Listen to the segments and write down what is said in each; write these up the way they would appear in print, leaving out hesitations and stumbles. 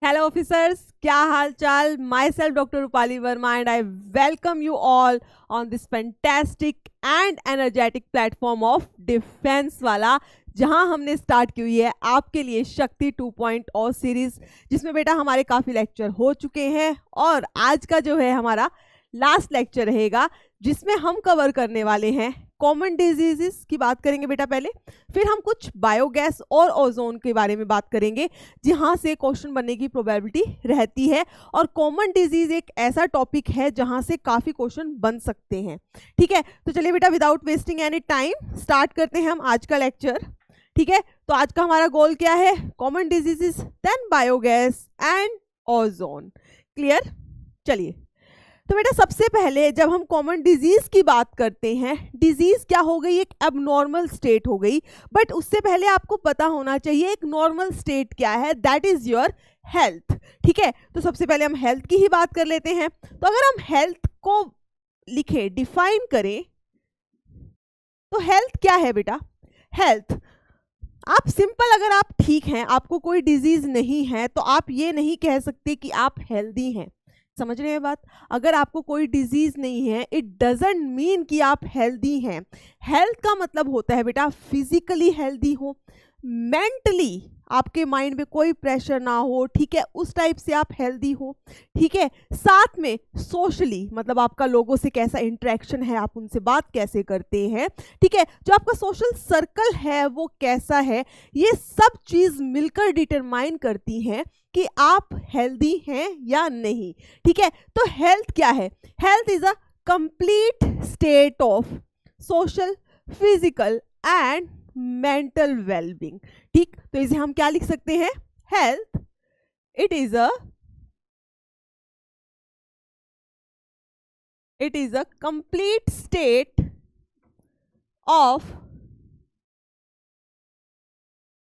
Hello officers, क्या हाल चाल? Myself Dr. Rupali Verma and I welcome you all on this fantastic and energetic platform of Defense वाला, जहां हमने start की हुई है आपके लिए शक्ति 2.0 सीरीज, जिसमें बेटा हमारे काफ़ी लेक्चर हो चुके हैं और आज का जो है हमारा लास्ट लेक्चर रहेगा, जिसमें हम कवर करने वाले हैं कॉमन डिजीजेस की बात करेंगे बेटा पहले, फिर हम कुछ बायोगैस और ओजोन के बारे में बात करेंगे जहां से क्वेश्चन बनने की प्रोबेबिलिटी रहती है। और कॉमन डिजीज एक ऐसा टॉपिक है जहां से काफ़ी क्वेश्चन बन सकते हैं। ठीक है, तो चलिए बेटा without wasting any time start करते हैं हम आज का लेक्चर। ठीक है, तो आज का हमारा गोल क्या है? Common diseases, then biogas and ozone. Clear? चलिए, तो बेटा सबसे पहले जब हम कॉमन डिजीज की बात करते हैं, डिजीज क्या हो गई? एक एबनॉर्मल स्टेट हो गई। बट उससे पहले आपको पता होना चाहिए एक नॉर्मल स्टेट क्या है, दैट इज योर हेल्थ। ठीक है, तो सबसे पहले हम हेल्थ की ही बात कर लेते हैं। तो अगर हम हेल्थ को लिखे, डिफाइन करें, तो हेल्थ क्या है बेटा? हेल्थ, आप सिंपल, अगर आप ठीक हैं, आपको कोई डिजीज नहीं है, तो आप ये नहीं कह सकते कि आप हेल्दी हैं। समझ रहे हैं बात? अगर आपको कोई डिजीज नहीं है, इट डजंट मीन कि आप हेल्दी हैं। हेल्थ का मतलब होता है बेटा फिजिकली हेल्दी हो, मेंटली आपके माइंड में कोई प्रेशर ना हो, ठीक है, उस टाइप से आप हेल्दी हो। ठीक है, साथ में सोशली, मतलब आपका लोगों से कैसा इंटरेक्शन है, आप उनसे बात कैसे करते हैं, ठीक है, जो आपका सोशल सर्कल है वो कैसा है, ये सब चीज मिलकर डिटरमाइन करती हैं कि आप हेल्दी हैं या नहीं। ठीक है, तो हेल्थ क्या है? Health is a complete state of social, physical and mental wellbeing. ठीक, तो इसे हम क्या लिख सकते हैं? Health, it is a complete state of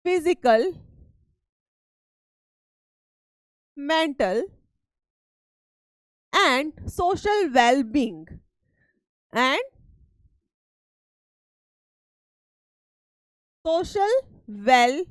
physical, mental and social well-being and social well-being।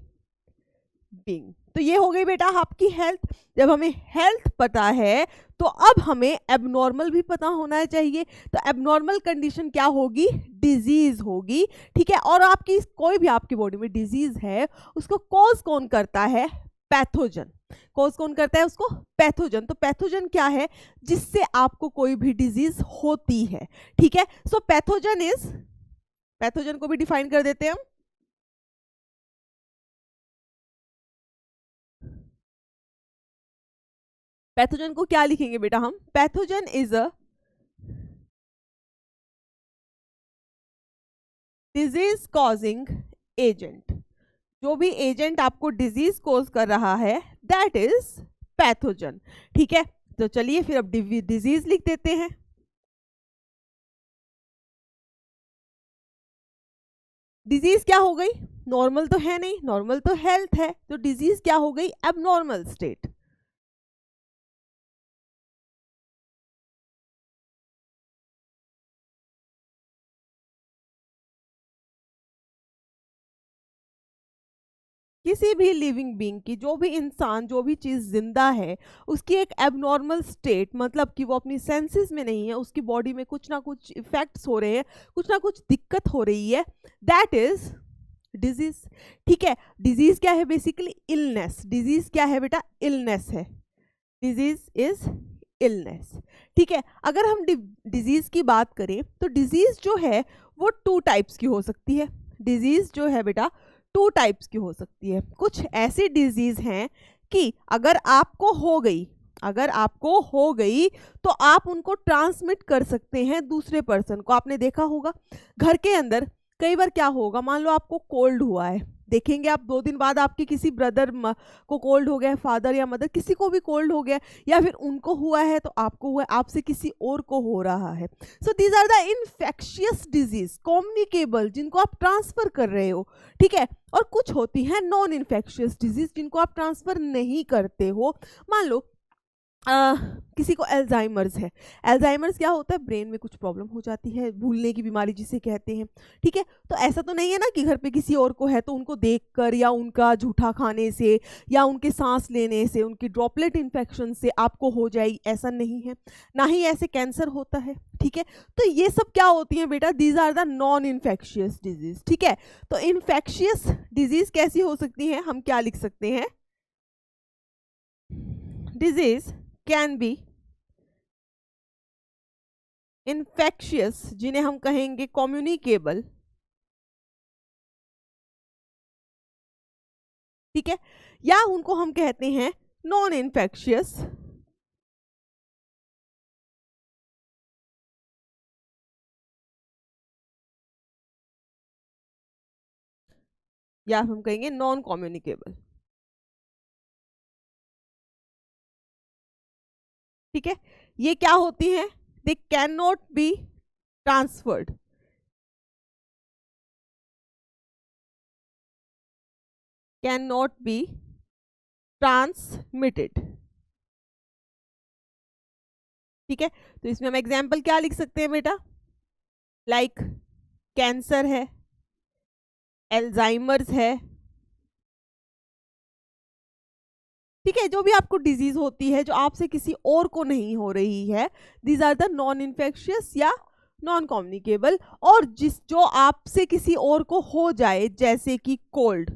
तो ये हो गई बेटा आपकी हेल्थ। जब हमें हेल्थ पता है तो अब हमें एबनॉर्मल भी पता होना चाहिए। तो एबनॉर्मल कंडीशन क्या होगी? डिजीज होगी। ठीक है, और आपकी कोई भी आपकी बॉडी में डिजीज है, उसको कॉज कौन करता है? पैथोजन। कॉज कौन करता है उसको? पैथोजन। तो पैथोजन क्या है? जिससे आपको कोई भी डिजीज होती है। ठीक है, सो पैथोजन को भी डिफाइन कर देते हैं हम। पैथोजन को क्या लिखेंगे बेटा हम? Pathogen is a disease causing agent. जो भी एजेंट आपको डिजीज कॉज कर रहा है, दैट इज पैथोजन। ठीक है, तो चलिए फिर अब डिजीज लिख देते हैं। डिजीज क्या हो गई? नॉर्मल तो है नहीं, नॉर्मल तो हेल्थ है, तो डिजीज क्या हो गई? Abnormal state. किसी भी लिविंग बीइंग की, जो भी इंसान, जो भी चीज जिंदा है, उसकी एक एबनॉर्मल स्टेट, मतलब कि वो अपनी सेंसेस में नहीं है, उसकी बॉडी में कुछ ना कुछ इफेक्ट्स हो रहे हैं, कुछ ना कुछ दिक्कत हो रही है, दैट इज डिजीज। ठीक है, डिजीज क्या है? Basically illness. डिजीज क्या है बेटा? इलनेस है। Disease is illness. ठीक है, अगर हम डिजीज की बात करें तो डिजीज जो है वो टू टाइप्स की हो सकती है। डिजीज जो है बेटा टू टाइप्स की हो सकती है। कुछ ऐसी डिजीज हैं कि अगर आपको हो गई तो आप उनको ट्रांसमिट कर सकते हैं दूसरे पर्सन को। आपने देखा होगा घर के अंदर कई बार क्या होगा, मान लो आपको कोल्ड हुआ है, देखेंगे आप 2 दिन बाद आपके किसी ब्रदर को कोल्ड हो गया है, फादर या मदर किसी को भी कोल्ड हो गया, या फिर उनको हुआ है तो आपको हुआ है, आपसे किसी और को हो रहा है। So these are the infectious disease, communicable, जिनको आप ट्रांसफर कर रहे हो। ठीक है, और कुछ होती है नॉन इन्फेक्शियस डिजीज, जिनको आप ट्रांसफर नहीं करते हो। मान लो किसी को एल्जाइमर्स है। एल्जाइमर्स क्या होता है, ब्रेन में कुछ प्रॉब्लम हो जाती है, भूलने की बीमारी जिसे कहते हैं। ठीक है, तो ऐसा तो नहीं है ना कि घर पे किसी और को है तो उनको देखकर या उनका जूठा खाने से या उनके सांस लेने से, उनकी ड्रॉपलेट इन्फेक्शन से आपको हो जाएगी, ऐसा नहीं है। ना ही ऐसे कैंसर होता है। ठीक है, तो ये सब क्या होती है बेटा, these are the non infectious disease. ठीक है, तो इन्फेक्शियस डिजीज कैसी हो सकती है, हम क्या लिख सकते हैं, डिजीज कैन बी इन्फेक्शियस, जिन्हें हम कहेंगे कम्युनिकेबल। ठीक है, या उनको हम कहते हैं नॉन इन्फेक्शियस। या हम कहेंगे नॉन कम्युनिकेबल। ठीक है, ये क्या होती हैं, they can not be transferred. Can not be transmitted. ठीक है, तो इसमें हम एग्जाम्पल क्या लिख सकते हैं बेटा, लाइक कैंसर है, एल्जाइमर्स है। ठीक है, जो भी आपको डिजीज होती है जो आपसे किसी और को नहीं हो रही है, these are the non infectious या नॉन कम्युनिकेबल। और जो आपसे किसी और को हो जाए, जैसे कि कोल्ड,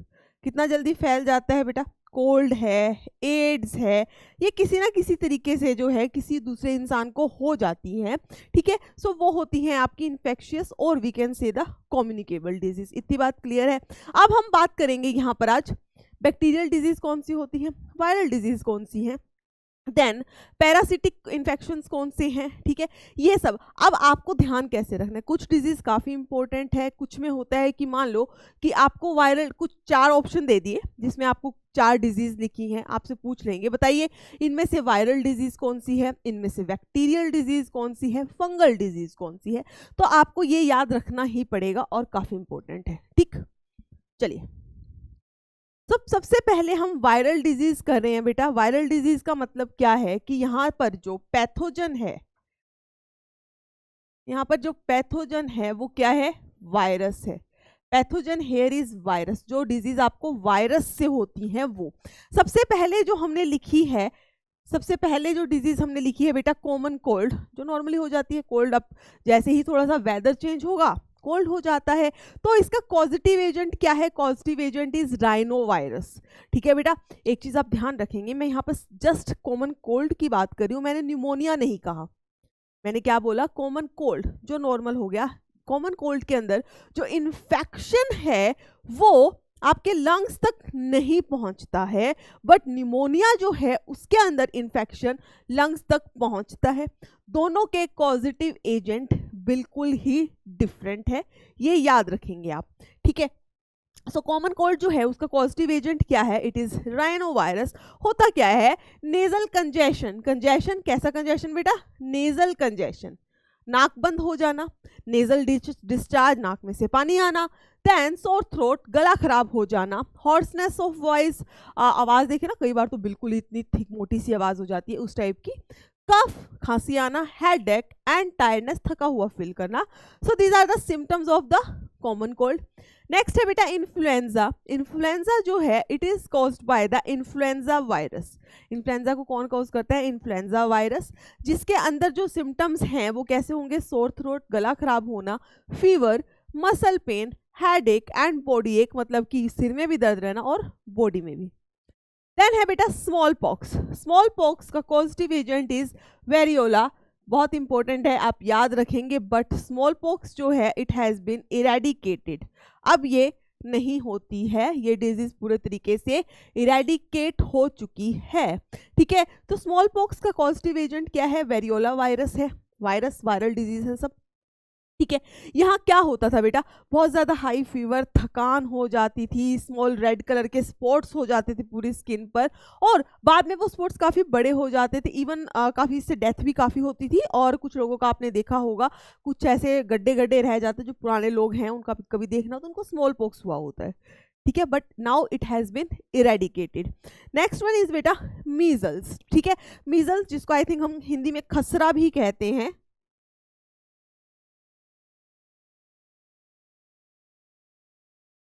कितना जल्दी फैल जाता है बेटा, कोल्ड है, एड्स है, ये किसी ना किसी तरीके से जो है किसी दूसरे इंसान को हो जाती है। ठीक है, सो वो होती हैं आपकी इन्फेक्शियस और we can say the communicable disease. इतनी बात क्लियर है। अब हम बात करेंगे यहाँ पर आज बैक्टीरियल डिजीज कौन सी होती है, वायरल डिजीज कौन सी है, देन पैरासिटिक इन्फेक्शंस कौन से हैं। ठीक है, ये सब अब आपको ध्यान कैसे रखना है। कुछ डिजीज काफ़ी इंपॉर्टेंट है, कुछ में होता है कि मान लो कि आपको वायरल कुछ 4 ऑप्शन दे दिए जिसमें आपको 4 डिजीज लिखी हैं, आपसे पूछ लेंगे बताइए इनमें से वायरल डिजीज कौन सी है, इनमें से बैक्टीरियल डिजीज कौन सी है, फंगल डिजीज कौन सी है। तो आपको ये याद रखना ही पड़ेगा और काफ़ी इंपॉर्टेंट है। ठीक, चलिए सबसे पहले हम वायरल डिजीज कर रहे हैं बेटा। वायरल डिजीज का मतलब क्या है कि यहाँ पर जो पैथोजन है, यहाँ पर जो पैथोजन है वो क्या है, वायरस है। Pathogen here is virus. जो डिजीज आपको वायरस से होती है वो सबसे पहले जो हमने लिखी है, सबसे पहले जो डिजीज हमने लिखी है बेटा, कॉमन कोल्ड, जो नॉर्मली हो जाती है। कोल्ड अब जैसे ही थोड़ा सा वेदर चेंज होगा कोल्ड हो जाता है, तो इसका पॉजिटिव एजेंट क्या है, positive agent is rhino virus. ठीक है बेटा, एक चीज आप ध्यान रखेंगे, मैं यहाँ पर जस्ट कॉमन कोल्ड की बात कर रही हूँ, मैंने न्यूमोनिया नहीं कहा। मैंने क्या बोला, कॉमन कोल्ड जो नॉर्मल हो गया। कॉमन कोल्ड के अंदर जो इन्फेक्शन है वो आपके लंग्स तक नहीं पहुंचता है, बट निमोनिया जो है उसके अंदर इन्फेक्शन लंग्स तक पहुंचता है। दोनों के पॉजिटिव एजेंट बिल्कुल ही डिफरेंट है, ये याद रखेंगे आप। ठीक है, सो कॉमन कोल्ड जो है उसका पॉजिटिव एजेंट क्या है, इट इज राइनो वायरस। होता क्या है, नेजल कंजेशन। कंजेशन कैसा कंजेशन बेटा, नेजल कंजेशन, नाक बंद हो जाना, नेजल डिस्चार्ज, नाक में से पानी आना, देन सोर थ्रोट, गला खराब हो जाना, हॉर्सनेस ऑफ वॉइस, आवाज़ देखे ना कई बार तो बिल्कुल इतनी थिक मोटी सी आवाज़ हो जाती है उस टाइप की, कफ, खांसी आना, हेडेक एंड टायर्डनेस, थका हुआ फील करना। So these are the symptoms of the common cold. Next है बेटा इन्फ्लुएंजा। इन्फ्लुएंजा जो है it is caused by the influenza virus. Influenza को कौन कॉज करता है, इन्फ्लुएंजा वायरस, जिसके अंदर जो सिम्टम्स हैं वो कैसे होंगे, सोर थ्रोट, गला खराब होना, fever, muscle pain, headache and body एक, मतलब कि सिर में भी दर्द रहना और बॉडी में भी। देन है बेटा स्मॉल पॉक्स। स्मॉल पॉक्स का पॉजिटिव एजेंट इज वेरियोला। बहुत इंपॉर्टेंट है, आप याद रखेंगे, बट स्मॉल पॉक्स जो है इट हैज़ बीन इरेडिकेटेड। अब ये नहीं होती है, ये डिजीज पूरे तरीके से इरेडिकेट हो चुकी है। ठीक है, तो स्मॉल पॉक्स का पॉजिटिव एजेंट क्या है, वेरियोला वायरस है। वायरस वायरल डिजीज है सब। ठीक है, यहाँ क्या होता था बेटा, बहुत ज़्यादा हाई फीवर, थकान हो जाती थी, स्मॉल रेड कलर के स्पॉट्स हो जाते थे पूरी स्किन पर, और बाद में वो स्पॉट्स काफ़ी बड़े हो जाते थे, इवन काफ़ी इससे डेथ भी काफ़ी होती थी। और कुछ लोगों का आपने देखा होगा, कुछ ऐसे गड्ढे गड्ढे रह जाते, जो पुराने लोग हैं उनका कभी देखना तो उनको स्मॉल पॉक्स हुआ होता है। ठीक है, but now it has been eradicated. Next one is बेटा मीजल्स। ठीक है, मीजल्स जिसको आई थिंक हम हिंदी में खसरा भी कहते हैं।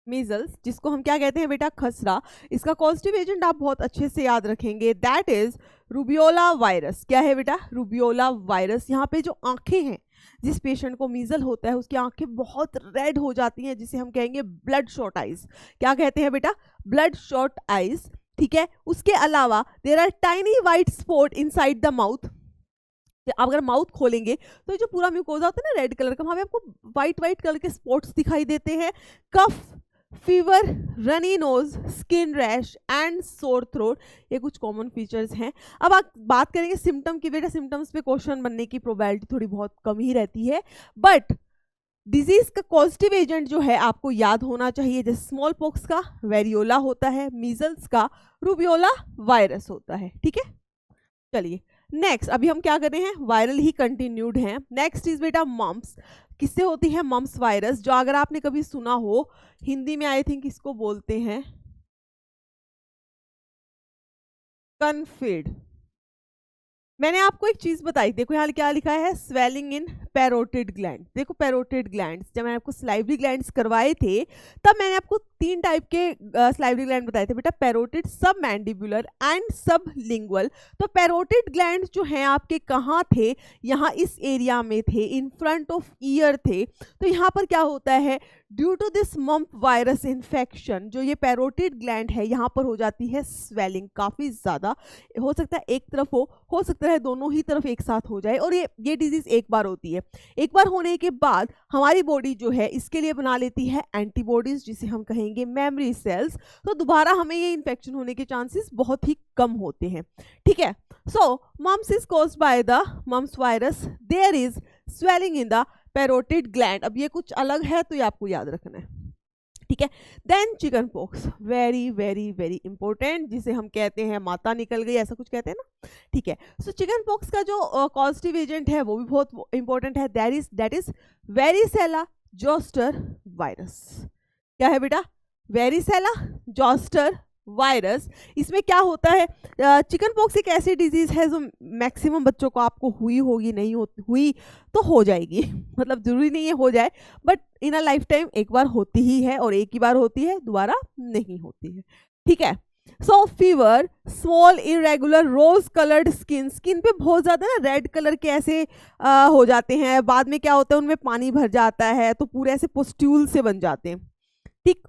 मीजल्स जिसको हम क्या कहते हैं बेटा, खसरा। इसका कॉजेटिव एजेंट आप बहुत अच्छे से याद रखेंगे, दैट इज रूबियोला वायरस। क्या है बेटा, रूबियोला वायरस। यहाँ पे जो आंखें हैं, जिस पेशेंट को मीजल होता है उसकी आंखें बहुत रेड हो जाती हैं, जिसे हम कहेंगे ब्लड शॉट आइज। क्या कहते हैं बेटा, ब्लड शॉट आइज। ठीक है, उसके अलावा there are tiny white spot inside the mouth. आप अगर माउथ खोलेंगे तो जो पूरा म्यूकोजा होता है ना रेड कलर का, वहां पे आपको व्हाइट व्हाइट कलर के स्पॉट्स दिखाई देते हैं। Cough, fever, runny nose, skin rash and sore throat, ये कुछ कॉमन फीचर्स हैं। अब आप बात करेंगे सिम्टम की, बेटा सिम्टम्स पे क्वेश्चन बनने की प्रोबेबिलिटी थोड़ी बहुत कम ही रहती है, बट डिजीज का पॉजिटिव एजेंट जो है आपको याद होना चाहिए। जैसे स्मॉल पॉक्स का वेरियोला होता है, मीजल्स का रूबियोला वायरस होता है। ठीक है, चलिए नेक्स्ट, अभी हम क्या कर रहे हैं, वायरल ही कंटिन्यूड हैं। नेक्स्ट इज बेटा मम्प्स। किससे होती है मम्प्स वायरस, जो अगर आपने कभी सुना हो, हिंदी में आई थिंक इसको बोलते हैं कन्फिड। मैंने आपको एक चीज बताई, देखो यहाँ क्या लिखा है, स्वेलिंग इन पैरोटिड ग्लैंड। देखो पैरोटिड ग्लैंड्स, जब मैंने आपको स्लाइवरी ग्लैंड्स करवाए थे तब मैंने आपको 3 टाइप के स्लाइवरी ग्लैंड बताए थे बेटा, पैरोटिड, सब मैंडिबुलर एंड सब लिंगुअल। तो पैरोटिड ग्लैंड्स जो हैं आपके कहाँ थे, यहाँ इस एरिया में थे, इन फ्रंट ऑफ ईयर थे। तो यहाँ पर क्या होता है, due to this mump virus infection, जो ये पैरोटिड ग्लैंड है यहाँ पर हो जाती है स्वेलिंग काफ़ी ज़्यादा। हो सकता है एक तरफ हो सकता है दोनों ही तरफ एक साथ हो जाए, और ये डिजीज एक बार होती है। एक बार होने के बाद हमारी बॉडी जो है इसके लिए बना लेती है एंटीबॉडीज, जिसे हम कहेंगे मेमोरी सेल्स। तो दोबारा हमें ये इन्फेक्शन होने के चांसेस बहुत ही कम होते हैं। ठीक है, so mumps is caused by the mumps virus, there is swelling in the parotid gland. अब ये कुछ अलग है तो ये आपको याद रखना है। ठीक है, then chicken pox, very very very important, जिसे हम कहते हैं माता निकल गई, ऐसा कुछ कहते हैं ना। ठीक है, सो चिकन पॉक्स का जो पॉजिटिव एजेंट है वो भी बहुत इंपॉर्टेंट है, that is varicella zoster virus. क्या है बेटा, वेरिसेला जोस्टर वायरस। इसमें क्या होता है, चिकन पॉक्स एक ऐसी डिजीज है जो मैक्सिमम बच्चों को आपको हुई होगी, नहीं हुई तो हो जाएगी मतलब जरूरी नहीं है हो जाए, but in a life time एक बार होती ही है, और एक ही बार होती है, दोबारा नहीं होती है। ठीक है, so fever, small irregular rose coloured skin पे बहुत ज्यादा ना रेड कलर के ऐसे हो जाते हैं, बाद में क्या होता है उनमें पानी भर जाता है तो पूरे ऐसे पुस्ट्यूल से बन जाते हैं। ठीक,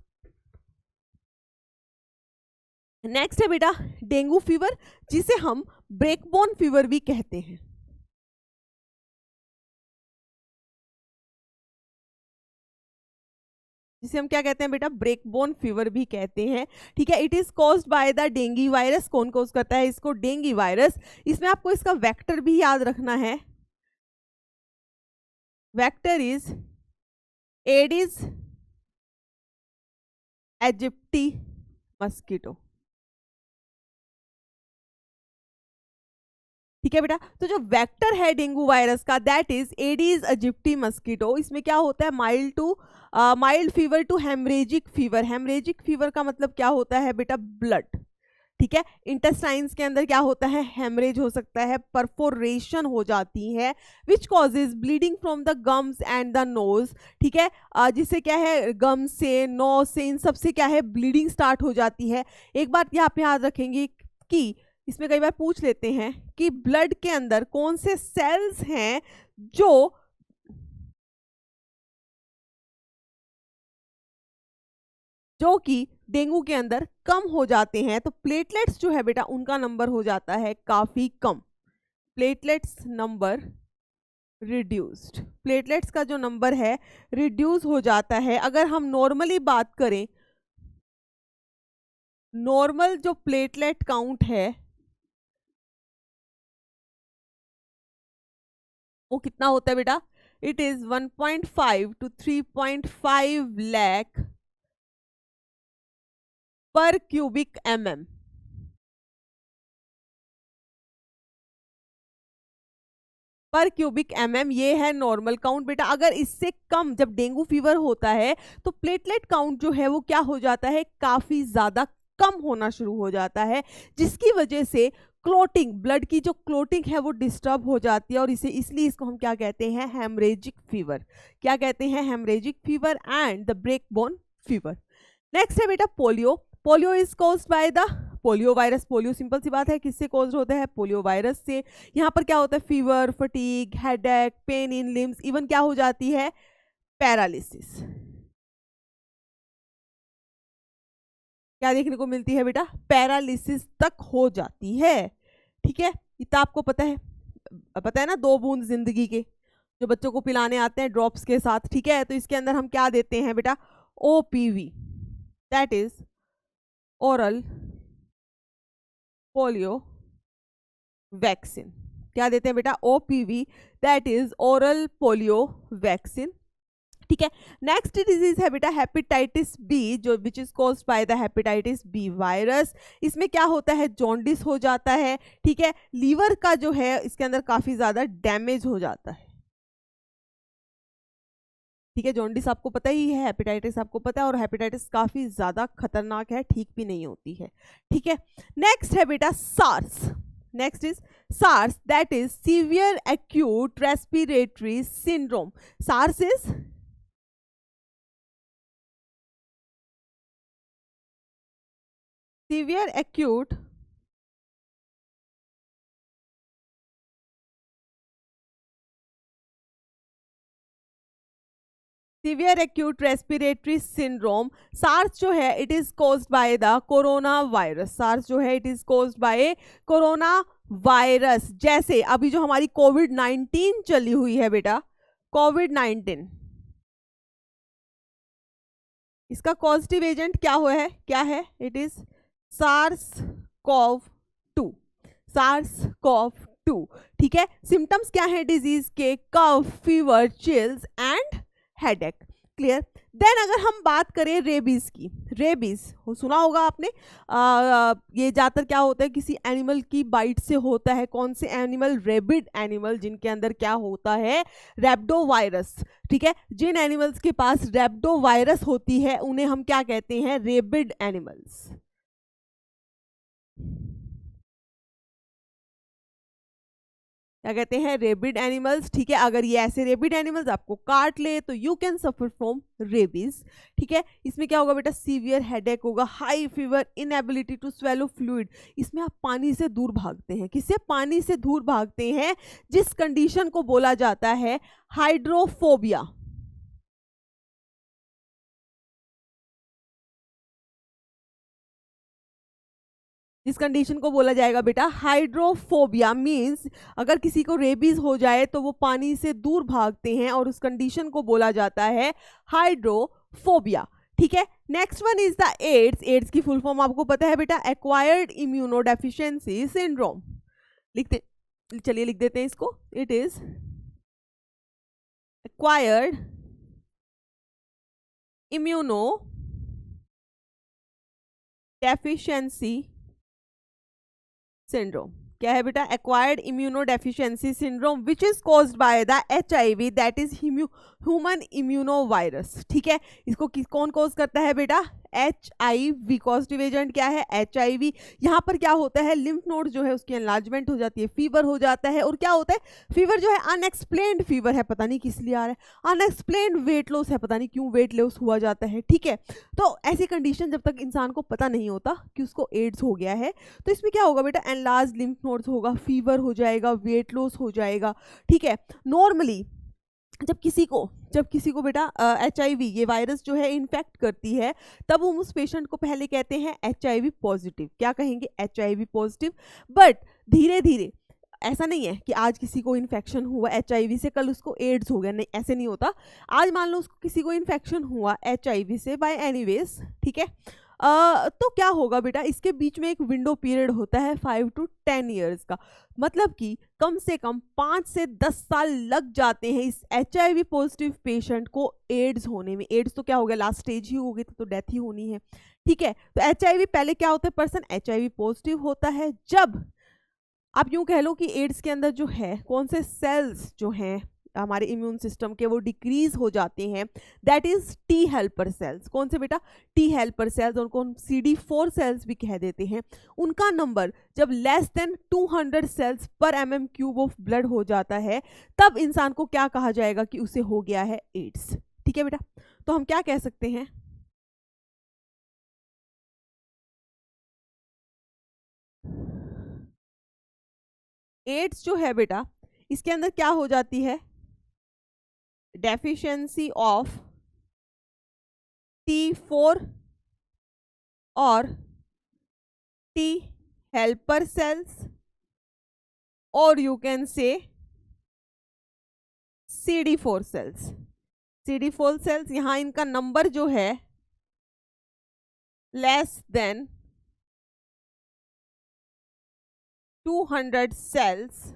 नेक्स्ट है बेटा डेंगू फीवर, जिसे हम ब्रेकबोन फीवर भी कहते हैं। जिसे हम क्या कहते हैं बेटा, ब्रेकबोन फीवर भी कहते हैं। ठीक है, it is caused by the dinghy virus. कौन कॉज करता है इसको, डेंगी वायरस। इसमें आपको इसका वेक्टर भी याद रखना है, vector is Aedes aegypti mosquito. ठीक है बेटा, तो जो वेक्टर है डेंगू वायरस का, that is Aedes aegypti mosquito. इसमें क्या होता है, mild fever to haemorrhagic fever. Haemorrhagic fever का मतलब क्या होता है बेटा, ब्लड। ठीक है, इंटेस्टाइन्स के अंदर क्या होता है, हेमरेज हो सकता है, परफोरेशन हो जाती है, which causes bleeding from the gums and the nose. ठीक है, जिससे क्या है, गम से, नोज से, इन सब से क्या है, ब्लीडिंग स्टार्ट हो जाती है। एक बात यहाँ पे याद रखेंगे कि इसमें कई बार पूछ लेते हैं कि ब्लड के अंदर कौन से सेल्स हैं जो कि डेंगू के अंदर कम हो जाते हैं। तो प्लेटलेट्स जो है बेटा उनका नंबर हो जाता है काफी कम, प्लेटलेट्स नंबर रिड्यूस्ड। प्लेटलेट्स का जो नंबर है रिड्यूस हो जाता है। अगर हम नॉर्मली बात करें, नॉर्मल जो प्लेटलेट काउंट है वो कितना होता है बेटा, इट इज 1.5 to 3.5 लाख पर क्यूबिक mm। पर क्यूबिक एमएम ये है नॉर्मल काउंट बेटा। अगर इससे कम जब डेंगू फीवर होता है तो प्लेटलेट काउंट जो है वो क्या हो जाता है, काफी ज्यादा कम होना शुरू हो जाता है, जिसकी वजह से क्लोटिंग, ब्लड की जो क्लोटिंग है वो डिस्टर्ब हो जाती है, और इसलिए इसको हम क्या कहते हैं, हेमरेजिक फीवर। क्या कहते हैं, haemorrhagic fever and the break bone fever. Next है बेटा polio. Polio is caused by the polio virus. Polio simple सी बात है किससे कॉज होता है, पोलियो वायरस से। यहाँ पर क्या होता है, fever, fatigue, headache, pain in limbs, even क्या हो जाती है, पैरालिसिस। क्या देखने को मिलती है बेटा, पैरालिसिस तक हो जाती है। ठीक है, इतना आपको पता है ना, 2 बूंद जिंदगी के जो बच्चों को पिलाने आते हैं ड्रॉप्स के साथ। ठीक है, तो इसके अंदर हम क्या देते हैं बेटा, OPV, that is oral polio vaccine. क्या देते हैं बेटा, OPV, that is oral polio vaccine. ठीक है, नेक्स्ट डिजीज है बेटा हेपेटाइटिस बी, जो which is caused by the hepatitis B virus. इसमें क्या होता है, जॉन्डिस हो जाता है। ठीक है, लीवर का जो है इसके अंदर काफी ज्यादा डैमेज हो जाता है। ठीक है, जॉन्डिस आपको पता ही है, हेपेटाइटिस आपको पता है, और हेपेटाइटिस काफी ज्यादा खतरनाक है, ठीक भी नहीं होती है। ठीक है, नेक्स्ट है बेटा SARS. Next is SARS, that is severe acute respiratory syndrome. SARS is severe acute severe acute respiratory syndrome. SARS जो है it is caused by the corona virus. SARS जो है it is caused by corona virus. जैसे अभी जो हमारी कोविड-19 चली हुई है बेटा, कोविड-19, इसका पॉजिटिव एजेंट क्या है, it is SARS CoV 2। SARS CoV 2। ठीक है, सिम्टम्स क्या है डिजीज के, cough, fever, chills and headache. Clear. Then अगर हम बात करें रेबीज की, रेबीज सुना होगा आपने, ये ज्यादातर क्या होता है, किसी एनिमल की बाइट से होता है। कौन से एनिमल, रेबिड एनिमल, जिनके अंदर क्या होता है, रेब्डो वायरस। ठीक है, जिन एनिमल्स के पास रेब्डो वायरस होती है उन्हें हम क्या कहते हैं, रेबिड एनिमल्स। क्या कहते हैं, रेबिड एनिमल्स। ठीक है, अगर ये ऐसे रेबिड एनिमल्स आपको काट ले तो you can suffer from rabies. ठीक है, इसमें क्या होगा बेटा, सीवियर हेडेक होगा, high fever, inability to swallow fluid. इसमें आप पानी से दूर भागते हैं। किससे, पानी से दूर भागते हैं, जिस कंडीशन को बोला जाता है हाइड्रोफोबिया। इस कंडीशन को बोला जाएगा बेटा हाइड्रोफोबिया। मींस अगर किसी को रेबीज हो जाए तो वो पानी से दूर भागते हैं, और उस कंडीशन को बोला जाता है हाइड्रोफोबिया। ठीक है, next one is the AIDS. AIDS की फुल फॉर्म आपको पता है बेटा, एक्वायर्ड इम्यूनोडेफिशिएंसी सिंड्रोम। चलिए लिख देते हैं इसको, it is acquired immuno deficiency syndrome. क्या है बेटा, acquired immunodeficiency syndrome which is caused by the HIV, that is human immuno virus. ठीक है, इसको कौन कॉज करता है बेटा, HIV। पॉजिटिव एजेंट क्या है, HIV। यहाँ पर क्या होता है, लिम्फ नोड जो है उसकी एनलार्जमेंट हो जाती है, फीवर हो जाता है, और क्या होता है, फीवर जो है अनएक्सप्लेन्ड फीवर है, पता नहीं किस लिए आ रहा है, अनएक्सप्लेन्ड वेट लॉस है, पता नहीं क्यों वेट लॉस हुआ जाता है। ठीक है, तो ऐसी कंडीशन जब तक इंसान को पता नहीं होता कि उसको एड्स हो गया है, तो इसमें क्या होगा बेटा, एनलार्ज लिम्फ नोड्स होगा, फीवर हो जाएगा, वेट लॉस हो जाएगा। ठीक है, नॉर्मली जब किसी को बेटा HIV ये वायरस जो है इन्फेक्ट करती है, तब हम उस पेशेंट को पहले कहते हैं HIV पॉजिटिव। क्या कहेंगे, HIV पॉजिटिव। बट धीरे धीरे ऐसा नहीं है कि आज किसी को इन्फेक्शन हुआ HIV से कल उसको एड्स हो गया, नहीं, ऐसे नहीं होता। आज मान लो उसको किसी को इन्फेक्शन हुआ HIV से बाय एनीवेज, ठीक है, तो क्या होगा बेटा, इसके बीच में एक विंडो पीरियड होता है 5 to 10 ईयर्स का। मतलब कि कम से कम 5 से 10 साल लग जाते हैं इस HIV पॉजिटिव पेशेंट को एड्स होने में। एड्स तो क्या हो गया, लास्ट स्टेज ही हो गई, तो डेथ ही होनी है। ठीक है, तो HIV पहले क्या होता है, पर्सन HIV पॉजिटिव होता है जब आप यूं कह लो कि एड्स के अंदर जो है कौन से सेल्स जो हैं हमारे इम्यून सिस्टम के वो डिक्रीज हो जाते हैं, that is T helper sales. कौन से बेटा? टी हेल्पर सेल्स, उनको हम CD4 सेल्स भी कह देते हैं। उनका नंबर जब लेस देन 200 सेल्स पर mm³ ऑफ ब्लड हो जाता है, तब इंसान को क्या कहा जाएगा कि उसे हो गया है एड्स। ठीक है बेटा, तो हम क्या कह सकते हैं? एड्स जो है बेटा, इसके अंदर क्या हो जाती है? डेफिशिएंसी ऑफ T4 और टी हेल्पर सेल्स, और you can say CD4 sales. CD4 sales यहां इनका नंबर जो है लेस देन 200 सेल्स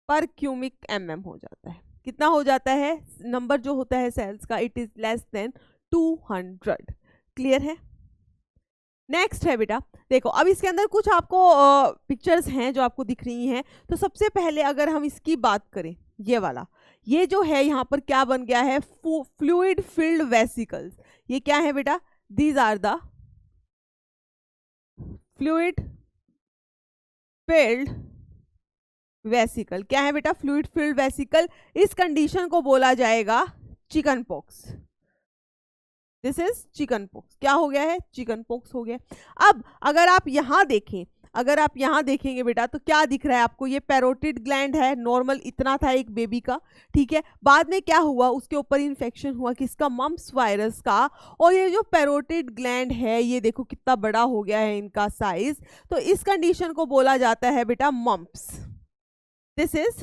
पर क्यूबिक mm हो जाता है। कितना हो जाता है नंबर जो होता है सेल्स का? It is less than 200। Clear है? नेक्स्ट है बेटा, देखो अब इसके अंदर कुछ आपको पिक्चर्स हैं जो आपको दिख रही हैं। तो सबसे पहले अगर हम इसकी बात करें, ये वाला, ये जो है यहाँ पर क्या बन गया है? Fluid filled vesicles. ये क्या है बेटा? These are the fluid filled vesicle. क्या है बेटा? Fluid filled vesicle. इस कंडीशन को बोला जाएगा chicken pox. This is chicken pox. क्या हो गया है? चिकन पॉक्स हो गया। अब अगर आप यहां देखें, अगर आप यहां देखेंगे बेटा, तो क्या दिख रहा है आपको? ये पैरोटिड ग्लैंड है, नॉर्मल इतना था एक बेबी का। ठीक है, बाद में क्या हुआ? उसके ऊपर इन्फेक्शन हुआ किसका? मम्प्स वायरस का। और ये जो पैरोटिड ग्लैंड है, ये देखो कितना बड़ा हो गया है इनका साइज। तो इस कंडीशन को बोला जाता है बेटा मम्प्स। This is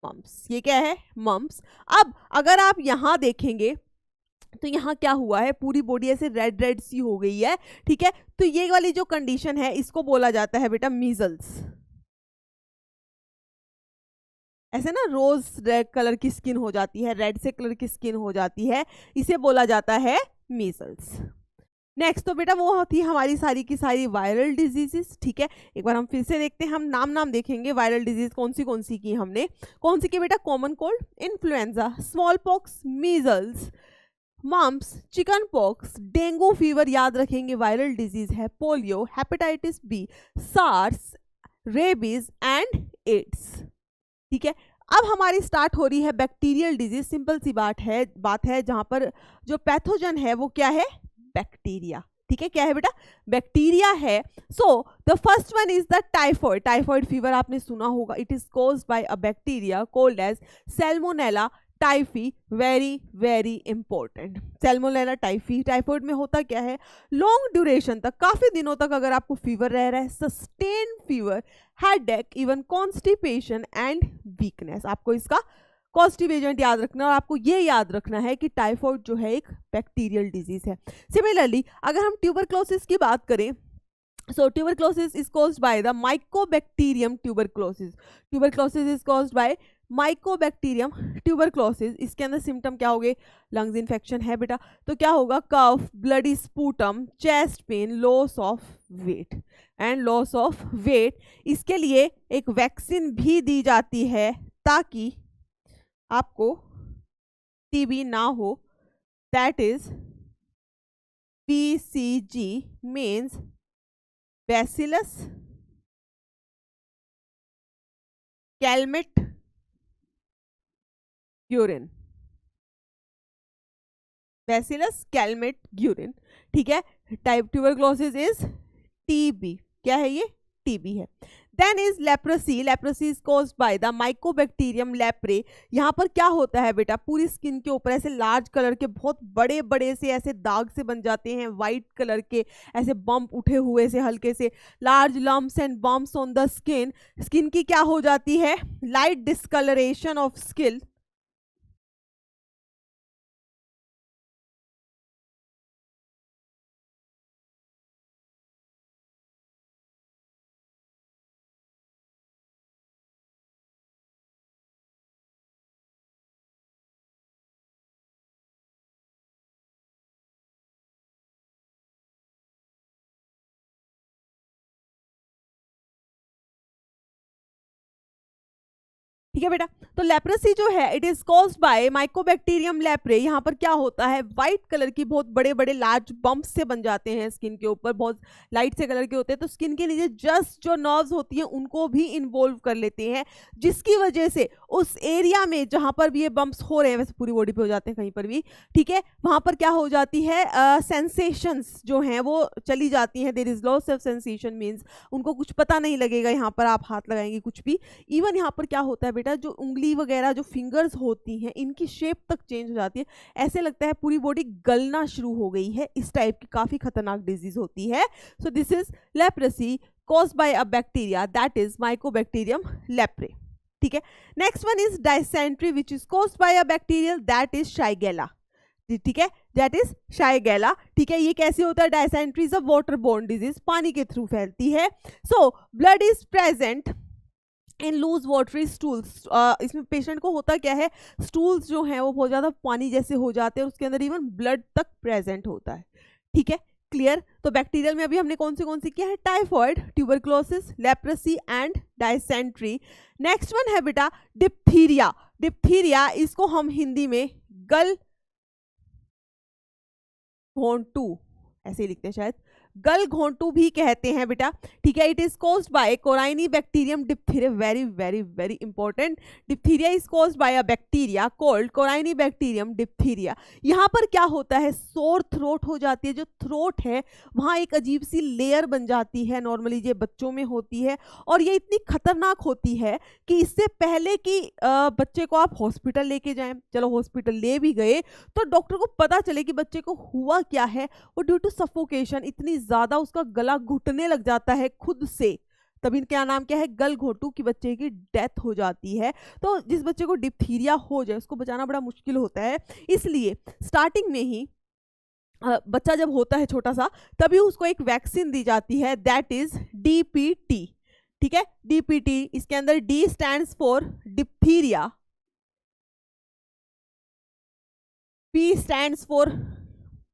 mumps. ये क्या है? मम्प्स। अब अगर आप यहां देखेंगे तो यहाँ क्या हुआ है? पूरी बॉडी ऐसे रेड रेड सी हो गई है। ठीक है, तो ये वाली जो कंडीशन है इसको बोला जाता है बेटा मीजल्स। ऐसे ना रोज रेड कलर की स्किन हो जाती है, रेड से कलर की स्किन हो जाती है, इसे बोला जाता है मीजल्स। नेक्स्ट तो बेटा वो थी हमारी सारी की सारी वायरल डिजीजेस। ठीक है, एक बार हम फिर से देखते हैं, हम नाम नाम देखेंगे वायरल डिजीज कौन सी की हमने। कौन सी की बेटा? Common cold, influenza, small pox, measles, mumps, chicken pox, dengue fever याद रखेंगे वायरल डिजीज है, polio, hepatitis B, SARS, rabies and AIDS. ठीक है, अब हमारी स्टार्ट हो रही है बैक्टीरियल डिजीज। सिंपल सी बात है जहां पर जो पैथोजन है वो क्या है? बैक्टीरिया। ठीक है, क्या है बेटा? बैक्टीरिया है। So the first one is the typhoid. Typhoid fever आपने सुना होगा। It is caused by a bacteria called as salmonella typhi. Very very important, salmonella typhi. Typhoid में होता क्या है? लॉन्ग ड्यूरेशन तक, काफी दिनों तक अगर आपको फीवर रह रहा है, sustain fever, headache, even constipation and weakness. आपको इसका कॉस्टिव एजेंट याद रखना, और आपको ये याद रखना है कि टाइफॉइड जो है एक बैक्टीरियल डिजीज है। सिमिलरली अगर हम ट्यूबरक्लोसिस की बात करें, so tuberculosis is caused by the Mycobacterium tuberculosis. Tuberculosis is caused by Mycobacterium tuberculosis. इसके अंदर सिम्टम क्या हो गए? लंग्स इन्फेक्शन है बेटा, तो क्या होगा? Cough, bloody sputum, chest pain, loss of weight and loss of weight. इसके लिए एक वैक्सीन भी दी जाती है ताकि आपको टीबी ना हो। That is BCG, means bacillus Calmette urine. Bacillus Calmette urine. ठीक है, टाइप ट्यूबरक्लोसिस इज टीबी। क्या है ये? टीबी है। Then is leprosy. Leprosy is caused by the mycobacterium leprae. यहाँ पर क्या होता है बेटा? पूरी स्किन के ऊपर ऐसे लार्ज कलर के बहुत बड़े बड़े से ऐसे दाग से बन जाते हैं, वाइट कलर के ऐसे बम्प उठे हुए से, हल्के से large lumps and bumps on the skin. Skin की क्या हो जाती है? Light discoloration of skin. ठीक है बेटा। तो लेप्रेसी जो है it is caused by mycobacterium leprae. यहाँ पर क्या होता है, व्हाइट कलर की बहुत बड़े बड़े लार्ज बम्प्स से बन जाते हैं स्किन के ऊपर, बहुत लाइट से कलर के होते हैं, तो स्किन के नीचे जस्ट जो नर्व्स होती हैं उनको भी इन्वॉल्व कर लेते हैं, जिसकी वजह से उस एरिया में जहां पर भी ये बम्प्स हो रहे हैं, वैसे पूरी बॉडी पे हो जाते हैं कहीं पर भी, ठीक है, वहां पर क्या हो जाती है, सेंसेशंस जो हैं वो चली जाती हैं। There is loss of sensation means उनको कुछ पता नहीं लगेगा, यहाँ पर आप हाथ लगाएंगे कुछ भी। इवन यहाँ पर क्या होता है बेटा, जो उंगली वगैरह जो फिंगर्स होती हैं इनकी शेप तक चेंज हो जाती है, ऐसे लगता है पूरी बॉडी गलना शुरू हो गई है। इस टाइप की काफी खतरनाक डिजीज होती है। So this is leprosy caused by a bacteria that is Mycobacterium leprae. ठीक है। Next one is dysentery which is caused by a bacterial that is Shigella. ठीक है, दैट इज शाइगेला। ठीक है, ये कैसे होता है, dysentery is a water borne disease, पानी के थ्रू फैलती है। So blood is present in loose watery stools. इसमें पेशेंट को होता क्या है, स्टूल्स जो हैं वो बहुत ज़्यादा पानी जैसे हो जाते हैं और उसके अंदर इवन ब्लड तक प्रेजेंट होता है। ठीक है, क्लियर। तो बैक्टीरियल में अभी हमने कौन सी किया है, typhoid, tuberculosis, leprosy and dysentery. Next one है बेटा डिप्थीरिया। डिप्थीरिया इसको हम हिंदी में गल घोंटू ऐसे ही लिखते हैं शायद, गल घोंटू भी कहते हैं बेटा। ठीक है, it is caused by Corynebacterium diphtheria. Very very very important, diphtheria is caused by a bacteria called Corynebacterium diphtheria. यहाँ पर क्या होता है, सोर थ्रोट हो जाती है, जो थ्रोट है वहाँ एक अजीब सी लेयर बन जाती है, नॉर्मली ये बच्चों में होती है, और ये इतनी खतरनाक होती है कि इससे पहले कि बच्चे को आप हॉस्पिटल लेके जाएं, चलो हॉस्पिटल ले भी गए तो डॉक्टर को पता चले कि बच्चे को हुआ क्या है, वो ड्यू टू सफोकेशन इतनी ज्यादा उसका गला घुटने लग जाता है खुद से, तभी क्या नाम क्या है, गल घोटू की बच्चे की डेथ हो जाती है। तो जिस बच्चे को डिप्थीरिया हो जाए उसको बचाना बड़ा मुश्किल होता है, इसलिए स्टार्टिंग में ही बच्चा जब होता है छोटा सा तभी उसको एक वैक्सीन दी जाती है, दैट इज DPT। ठीक है, DPT, इसके अंदर D stands for diphtheria, P stands for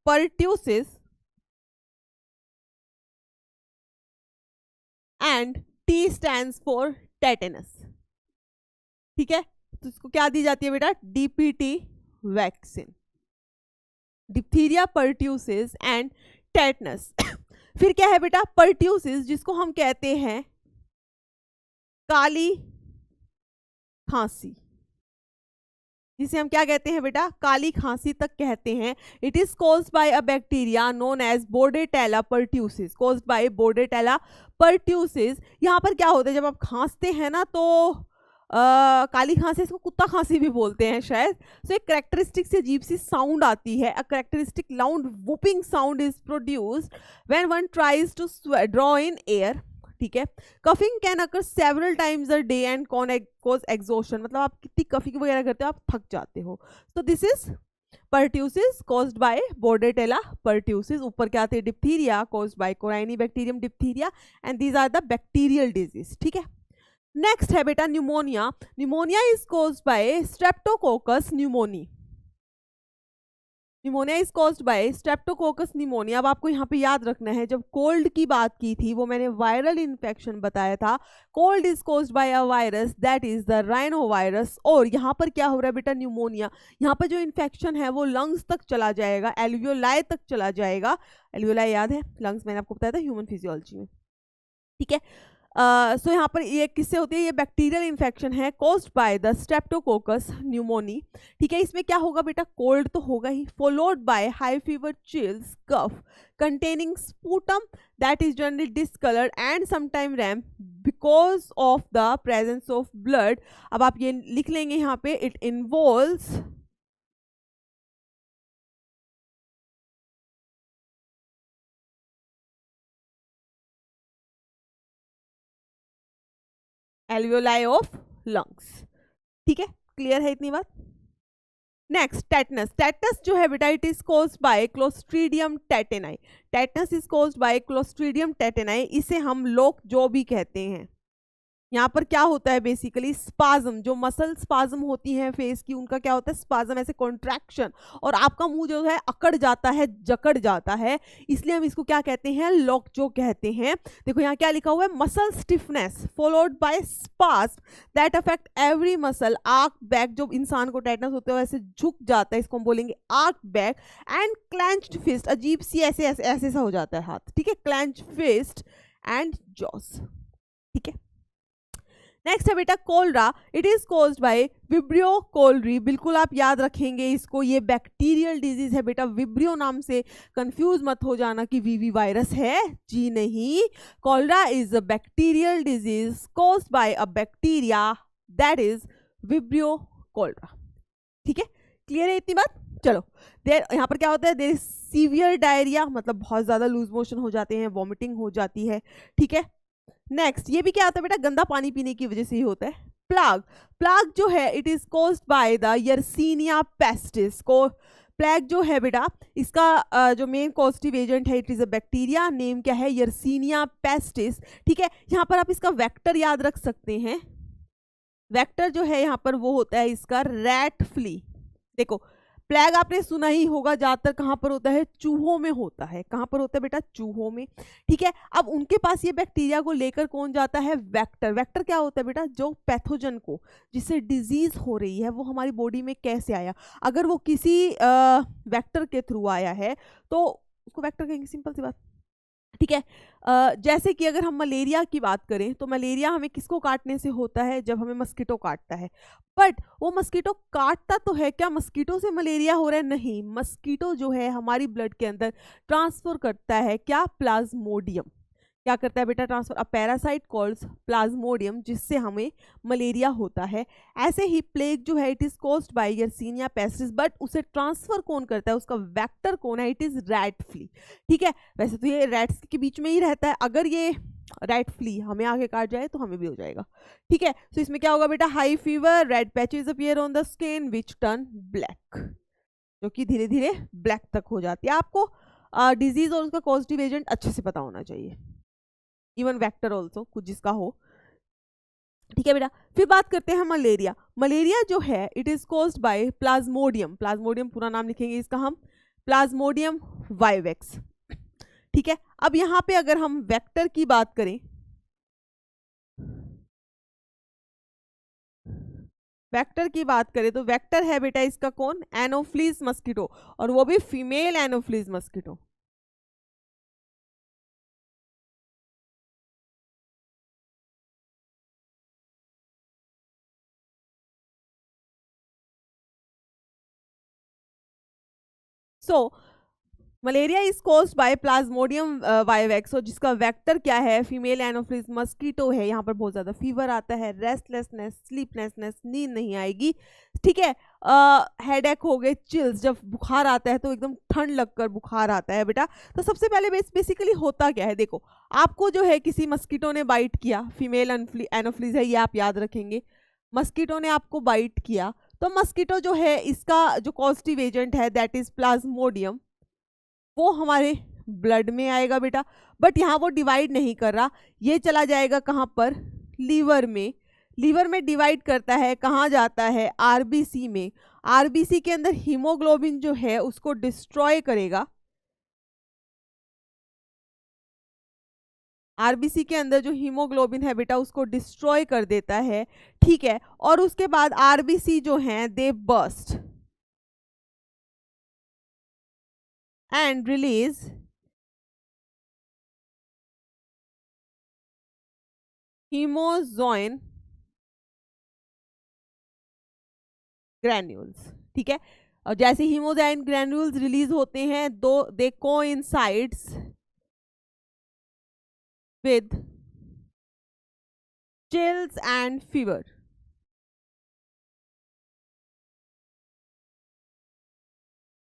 pertussis and T stands for tetanus. ठीक है, तो इसको क्या दी जाती है बेटा, DPT vaccine, diphtheria, pertussis and tetanus. फिर क्या है बेटा, पर्ट्यूसिस जिसको हम कहते हैं काली खांसी, जिसे हम क्या कहते हैं बेटा, काली खांसी तक कहते हैं। It is caused by a bacteria known as bordetella pertussis, caused by Bordetella pertussis. यहाँ पर क्या होता है, जब आप खांसते हैं ना तो काली खांसी, इसको कुत्ता खांसी भी बोलते हैं शायद। सो एक करेक्टरिस्टिक से अजीब सी साउंड आती है, a characteristic loud whooping sound is produced when one tries to draw in air. ठीक है, coughing can occur several times a day and cause exhaustion, मतलब आप कितनी कफिंग वगैरह करते हो आप थक जाते हो। तो this is pertussis caused by Bordetella pertussis. ऊपर क्या आते हैं, diphtheria caused by Corynebacterium diphtheria, and these are the bacterial disease. ठीक है, नेक्स्ट है बेटा pneumonia. Pneumonia is caused by Streptococcus pneumoniae. Pneumonia is caused by Streptococcus pneumonia. अब आपको यहाँ पे याद रखना है, जब कोल्ड की बात की थी वो मैंने वायरल इन्फेक्शन बताया था। Cold is caused by a virus that is the rhino virus. और यहाँ पर क्या हो रहा है बेटा, न्यूमोनिया, यहाँ पर जो इन्फेक्शन है वो लंग्स तक चला जाएगा, एल्वियोलाई तक चला जाएगा। एल्वियोलाई याद है, लंग्स मैंने आपको बताया था ह्यूमन फिजियोलॉजी में। ठीक है, सो यहाँ पर ये किससे होती है, ये बैक्टीरियल इन्फेक्शन है caused by the Streptococcus pneumoniae. ठीक है, इसमें क्या होगा बेटा, कोल्ड तो होगा ही, followed by high fever, chills, cough containing sputum that is generally discolored and sometimes ramp because of the presence of blood। अब आप ये लिख लेंगे यहाँ पे, it involves alveoli of lungs। ठीक है, क्लियर है इतनी बात। Next tetanus. टेटनस जो है बेटा, it is caused by Clostridium tetani. Tetanus is caused by Clostridium tetani, इसे हम लोग जो भी कहते हैं, यहाँ पर क्या होता है बेसिकली स्पाज्म, जो मसल स्पाज्म होती हैं फेस की उनका क्या होता है स्पाज्म, ऐसे कॉन्ट्रैक्शन, और आपका मुंह जो है अकड़ जाता है, जकड़ जाता है, इसलिए हम इसको क्या कहते हैं लॉक जो कहते हैं। देखो यहाँ क्या लिखा हुआ है, muscle stiffness followed by spasm that affect every muscle, arc back, जो इंसान को टेटनस होते हैं वैसे झुक जाता है, इसको हम बोलेंगे arch back, and clenched fist, अजीब सी ऐसे ऐसे ऐसे सा हो जाता है हाथ, ठीक है, क्लेंच्ड फिस्ट एंड जॉस, ठीक है। नेक्स्ट है बेटा cholera, it is caused by vibrio cholerae, बिल्कुल आप याद रखेंगे इसको, ये बैक्टीरियल डिजीज है बेटा, विब्रियो नाम से कंफ्यूज मत हो जाना कि वीवी वायरस है, जी नहीं, cholera is a bacterial disease caused by a bacteria that is vibrio cholera, ठीक है, क्लियर है इतनी बात। चलो देर यहाँ पर क्या होता है, देर इज सीवियर डायरिया, मतलब बहुत ज्यादा लूज मोशन हो जाते हैं, वॉमिटिंग हो जाती है, ठीक है। नेक्स्ट ये भी क्या होता है बेटा, गंदा पानी पीने की वजह से ही होता है। प्लाग, प्लाग जो है it is caused by the yersinia pestis, को प्लेग जो है बेटा इसका जो मेन कॉस्टिव एजेंट है it is a bacteria, name क्या है यर्सीनिया पेस्टिस, ठीक है। यहाँ पर आप इसका वेक्टर याद रख सकते हैं, वेक्टर जो है यहाँ पर वो होता है इसका रैट फ्ली। देखो प्लेग आपने सुना ही होगा, ज्यादातर कहाँ पर होता है, चूहों में होता है, कहाँ पर होता है बेटा, चूहों में, ठीक है। अब उनके पास ये बैक्टीरिया को लेकर कौन जाता है, वेक्टर, वेक्टर क्या होता है बेटा, जो पैथोजन को, जिससे डिजीज हो रही है वो हमारी बॉडी में कैसे आया, अगर वो किसी वेक्टर के थ्रू आया है तो उसको वेक्टर कहेंगे, सिंपल सी बात, ठीक है। जैसे कि अगर हम मलेरिया की बात करें तो मलेरिया हमें किसको काटने से होता है, जब हमें मस्कीटो काटता है, बट वो मस्कीटो काटता तो है, क्या मस्कीटो से मलेरिया हो रहा है, नहीं, मस्कीटो जो है हमारी ब्लड के अंदर ट्रांसफर करता है क्या, प्लाज्मोडियम, क्या करता है बेटा transfer, a parasite called Plasmodium, जिससे हमें मलेरिया होता है। ऐसे ही प्लेग जो है it is caused by yersinia pestis, but उसे ट्रांसफर कौन करता है, उसका वेक्टर कौन है, इट इज रैट फ्ली, ठीक है। वैसे तो ये रैट्स के बीच में ही रहता है, अगर ये रैट फ्ली हमें आगे काट जाए तो हमें भी हो जाएगा, ठीक है। तो इसमें क्या होगा बेटा, high fever, red patches appear on the skin which turn black, जो कि धीरे धीरे ब्लैक तक हो जाती है। आपको डिजीज और उसका कॉजेटिव एजेंट अच्छे से पता होना चाहिए, इवन वेक्टर ऑल्सो कुछ जिसका हो, ठीक है बेटा। फिर बात करते हैं मलेरिया, मलेरिया जो है it is caused bye Plasmodium, Plasmodium पूरा नाम लिखेंगे इसका हम, प्लाज्मोडियम वाइवेक्स, ठीक है। अब यहाँ पे अगर हम वेक्टर की बात करें, वेक्टर की बात करें तो वेक्टर है बेटा इसका कौन, एनोफ्लीज मस्कीटो, और वो भी female Anopheles mosquito, so malaria is caused bye Plasmodium vivax, और जिसका वेक्टर क्या है, फीमेल एनोफ्लिस मस्कीटो है। यहाँ पर बहुत ज़्यादा फीवर आता है, रेस्टलेसनेस, स्लीपलेसनेस, नींद नहीं आएगी, ठीक है। हेडेक हो गए, चिल्स, जब बुखार आता है तो एकदम ठंड लगकर बुखार आता है बेटा। तो सबसे पहले बेसिकली होता क्या है, देखो आपको जो है किसी मस्कीटो ने बाइट किया, फीमेल एनोफ्लिस है ये आप याद रखेंगे, मस्कीटो ने आपको बाइट किया, तो मस्कीटो जो है इसका जो कॉजेटिव एजेंट है दैट इज प्लाज्मोडियम, वो हमारे ब्लड में आएगा बेटा, बट यहाँ वो डिवाइड नहीं कर रहा, ये चला जाएगा कहाँ पर, लीवर में, लीवर में डिवाइड करता है, कहाँ जाता है, आरबीसी में, आरबीसी के अंदर हीमोग्लोबिन जो है उसको डिस्ट्रॉय करेगा, आरबीसी के अंदर जो हीमोग्लोबिन है बेटा उसको डिस्ट्रॉय कर देता है, ठीक है। और उसके बाद आरबीसी जो हैं they burst and release haemozoin granules, ठीक है। और जैसे हीमोजाइन ग्रैन्यूल्स रिलीज होते हैं दो they coincides with chills and fever,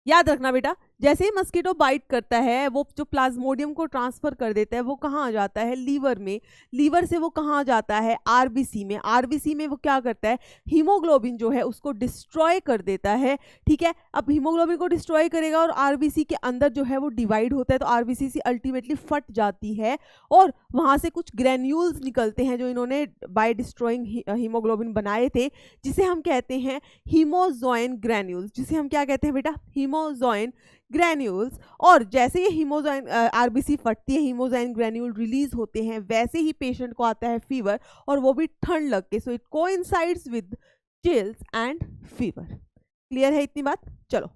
याद रखना बेटा, जैसे ही मस्कीटो बाइट करता है वो जो प्लाज्मोडियम को ट्रांसफर कर देता है वो कहाँ आ जाता है, लीवर में। लीवर से वो कहाँ जाता है, आरबीसी में। आरबीसी में वो क्या करता है, हीमोग्लोबिन जो है उसको डिस्ट्रॉय कर देता है। ठीक है, अब हीमोग्लोबिन को डिस्ट्रॉय करेगा और आरबीसी के अंदर जो है वो डिवाइड होता है, तो आरबीसी से अल्टीमेटली फट जाती है और वहां से कुछ ग्रेन्यूल्स निकलते हैं जो इन्होंने बाय डिस्ट्रॉइंग हीमोग्लोबिन बनाए थे, जिसे हम कहते हैं हीमोजोइन ग्रेन्यूल्स। जिसे हम क्या कहते हैं बेटा, हीमोजोइन ग्रेन्यूल्स। और जैसे ये हीमोजोइन आरबीसी फटती है, हीमोजोइन ग्रेन्यूल रिलीज होते हैं, वैसे ही पेशेंट को आता है फीवर, और वो भी ठंड लग के। So it coincides with chills and fever. Clear है इतनी बात? चलो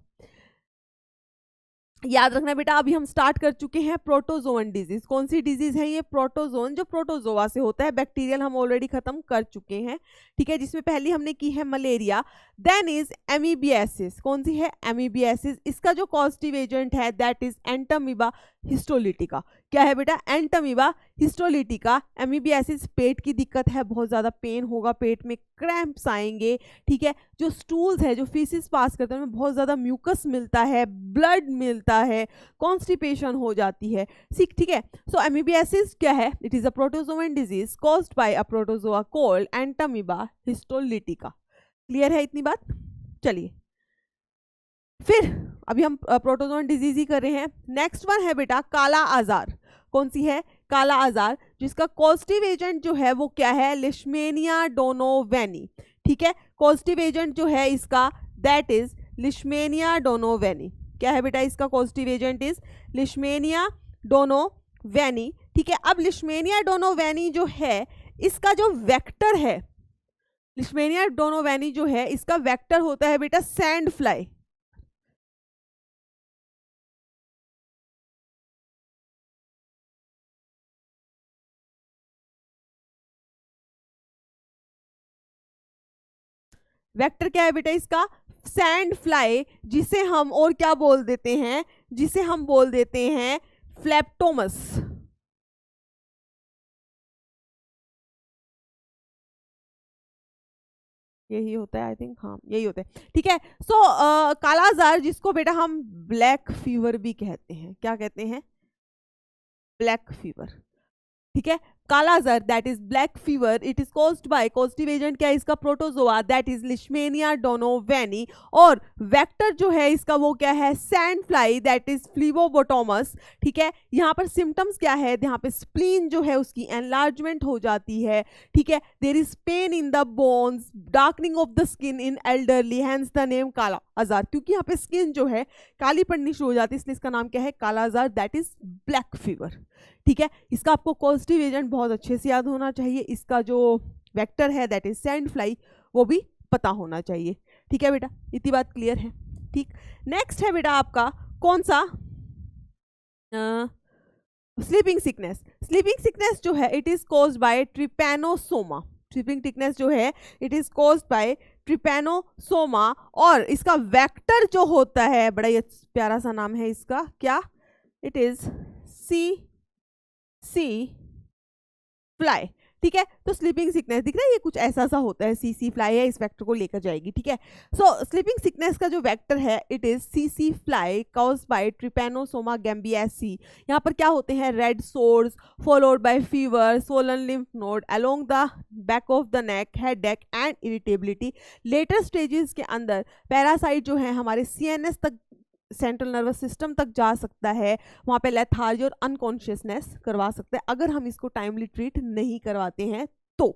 याद रखना बेटा, अभी हम स्टार्ट कर चुके हैं प्रोटोजोन डिजीज। कौन सी डिजीज है ये, प्रोटोजोन, जो प्रोटोजोआ से होता है। बैक्टीरियल हम ऑलरेडी खत्म कर चुके हैं। ठीक है, जिसमें पहली हमने की है मलेरिया। Then is amoebiasis. कौन सी है, एमीबियासिस। इसका जो कॉजेटिव एजेंट है दैट इज एंटामीबा हिस्टोलिटिका। क्या है बेटा, एंटामीबा हिस्टोलिटिका। एमीबियासिस पेट की दिक्कत है, बहुत ज्यादा पेन होगा, पेट में क्रैम्प्स आएंगे। ठीक है, जो स्टूल्स है, जो फीसिस पास करते हैं उनमें बहुत ज्यादा म्यूकस मिलता है, ब्लड मिलता है, कॉन्स्टिपेशन हो जाती है। ठीक है, सो एमीबियासिस क्या है, it is a protozoan disease caused by a protozoa called Entamoeba histolytica. Clear है इतनी बात? चलिए फिर अभी हम प्रोटोजोन डिजीज ही कर रहे हैं। नेक्स्ट वन है बेटा काला आजार। कौन सी है, काला आजार, जिसका कॉजेटिव एजेंट जो है वो क्या है, लिशमेनिया डोनोवेनी। ठीक है, कॉजेटिव एजेंट जो है इसका दैट इज लिशमेनिया डोनोवेनी। क्या है बेटा, इसका पॉजिटिव एजेंट इज लिशमेनिया डोनोवेनी। ठीक है, अब लिशमेनिया डोनोवेनी जो है इसका जो वेक्टर है, लिशमेनिया डोनोवेनी जो है इसका वेक्टर होता है बेटा सैंड फ्लाई। वेक्टर क्या है बेटा इसका, सैंड फ्लाई, जिसे हम और क्या बोल देते हैं, जिसे हम बोल देते हैं फ्लैप्टोमस। यही होता है आई थिंक, हाँ यही होता है। ठीक है, सो कालाजार जिसको बेटा हम ब्लैक फीवर भी कहते हैं, क्या कहते हैं, ब्लैक फीवर। ठीक है, kala azar that is black fever, it is caused by, positive agent क्या है इसका, protozoa that is Leishmania donovani, और वेक्टर जो है इसका वो क्या है, sand fly that is Phlebotomus. ठीक है, यहाँ पर सिम्टम्स क्या है, यहाँ पे स्प्लीन जो है उसकी एनलार्जमेंट हो जाती है। ठीक है, there is pain in the bones, darkening of the skin in elderly, hence the name kala azar. क्योंकि यहाँ पे स्किन जो है काली पड़नी शुरू हो जाती है, इसलिए इसका नाम क्या है, काला आजार दैट इज ब्लैक फीवर। ठीक है, इसका आपको पॉजिटिव एजेंट बहुत अच्छे से याद होना चाहिए, इसका जो वेक्टर है दैट इज सैंड फ्लाई वो भी पता होना चाहिए। ठीक है बेटा, इतनी बात क्लियर है। ठीक, नेक्स्ट है बेटा आपका कौन सा, स्लीपिंग सिकनेस। स्लीपिंग सिकनेस जो है it is caused by Trypanosoma. Sleeping sickness जो है it is caused by Trypanosoma, और इसका वेक्टर जो होता है, बड़ा ही प्यारा सा नाम है इसका, क्या, इट इज सी फ्लाई। ठीक है, तो स्लीपिंग सिकनेस दिख रहा है, ये कुछ ऐसा सा होता है, सी फ्लाई है, इस वेक्टर को लेकर जाएगी। ठीक है, सो स्लीपिंग सिकनेस का जो वेक्टर है इट इज सी fly caused by Trypanosoma gambiense. यहाँ पर क्या होते हैं, red sores followed by fever, swollen lymph node along the back of the neck, headache and irritability. Later stages के अंदर पैरासाइट जो है हमारे सीएनएस तक, सेंट्रल नर्वस सिस्टम तक जा सकता है, वहाँ पे लेथार्जी और अनकॉन्शियसनेस करवा सकता है अगर हम इसको टाइमली ट्रीट नहीं करवाते हैं तो।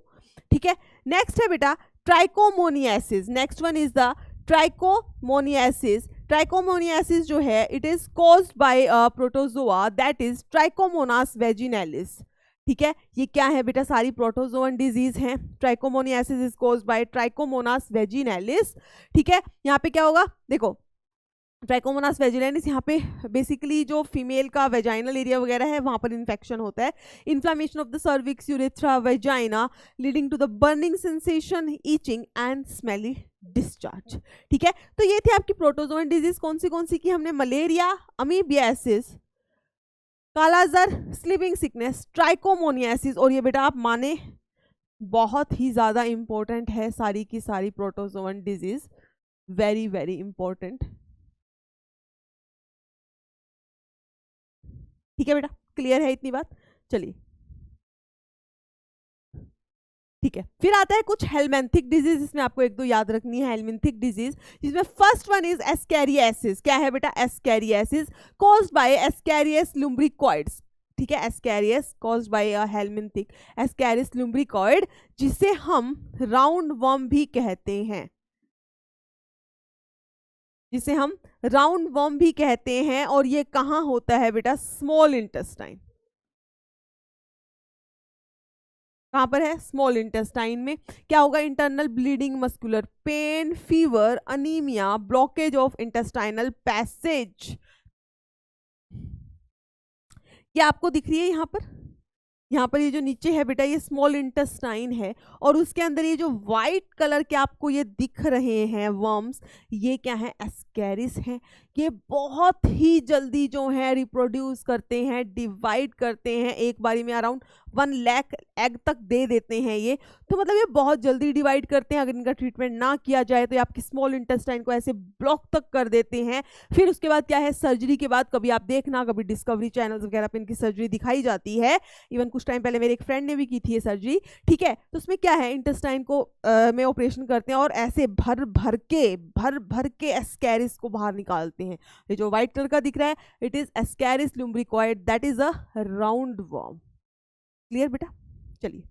ठीक है, नेक्स्ट है बेटा trichomoniasis. Next one is the trichomoniasis. Trichomoniasis जो है it is caused by protozoa that is Trichomonas vaginalis. ठीक है, ये क्या है बेटा, सारी प्रोटोजोअन डिजीज हैं। Trichomoniasis is caused by Trichomonas vaginalis. ठीक है, यहाँ पे क्या होगा, देखो ट्राइकोमोनास वेजिनैलिस, यहाँ पे बेसिकली जो फीमेल का वेजाइनल एरिया वगैरह है वहाँ पर इन्फेक्शन होता है। Inflammation of the cervix, urethra, vagina leading to the burning sensation, itching and smelly discharge. ठीक है, तो ये थी आपकी प्रोटोजोअन डिजीज। कौन सी की हमने, मलेरिया, अमीबियासिस, कालाजार, स्लीपिंग सिकनेस, ट्राइकोमोनियासिस, और ये बेटा आप माने बहुत ही ज़्यादा इंपॉर्टेंट है सारी की सारी protozoan disease, very very important. ठीक है बेटा, क्लियर है इतनी बात? चलिए ठीक है, फिर आता है कुछ हेलमिंथिक डिजीज, इसमें आपको एक दो याद रखनी है हेलमिंथिक डिजीज, जिसमें फर्स्ट वन इज एस्कैरियासिस। क्या है बेटा? Ascariasis caused by Ascaris lumbricoides. ठीक है, Ascaris caused by a helminthic Ascaris lumbricoid, जिसे हम राउंड वर्म भी कहते हैं, जिसे हम राउंड वर्म भी कहते हैं। और ये कहाँ होता है बेटा? Small intestine. कहाँ पर है? स्मॉल इंटेस्टाइन में। क्या होगा? Internal bleeding, muscular pain, fever, anaemia, blockage of intestinal passage. क्या आपको दिख रही है यहाँ पर? यहाँ पर ये जो नीचे है बेटा, ये स्मॉल इंटेस्टाइन है, और उसके अंदर ये जो व्हाइट कलर के आपको ये दिख रहे हैं वर्म्स, ये क्या है? एस्कैरिस हैं। ये बहुत ही जल्दी जो है रिप्रोड्यूस करते हैं, डिवाइड करते हैं, एक बारी में अराउंड 1 लाख एग तक दे देते हैं ये। तो मतलब ये बहुत जल्दी डिवाइड करते हैं, अगर इनका ट्रीटमेंट ना किया जाए तो ये आपकी स्मॉल इंटेस्टाइन को ऐसे ब्लॉक तक कर देते हैं। फिर उसके बाद क्या है? सर्जरी के बाद कभी आप देखना, कभी डिस्कवरी चैनल्स वगैरह पे इनकी सर्जरी दिखाई जाती है। इवन कुछ टाइम पहले मेरे एक फ्रेंड ने भी की थी ये सर्जरी। ठीक है, तो उसमें क्या है? इंटेस्टाइन को में ऑपरेशन करते हैं और ऐसे भर भर के एस्कैरिस को बाहर निकालते हैं। ये जो व्हाइट कलर का दिख रहा है, it is Ascaris lumbricoid, that is a round worm. Clear बेटा? चलिए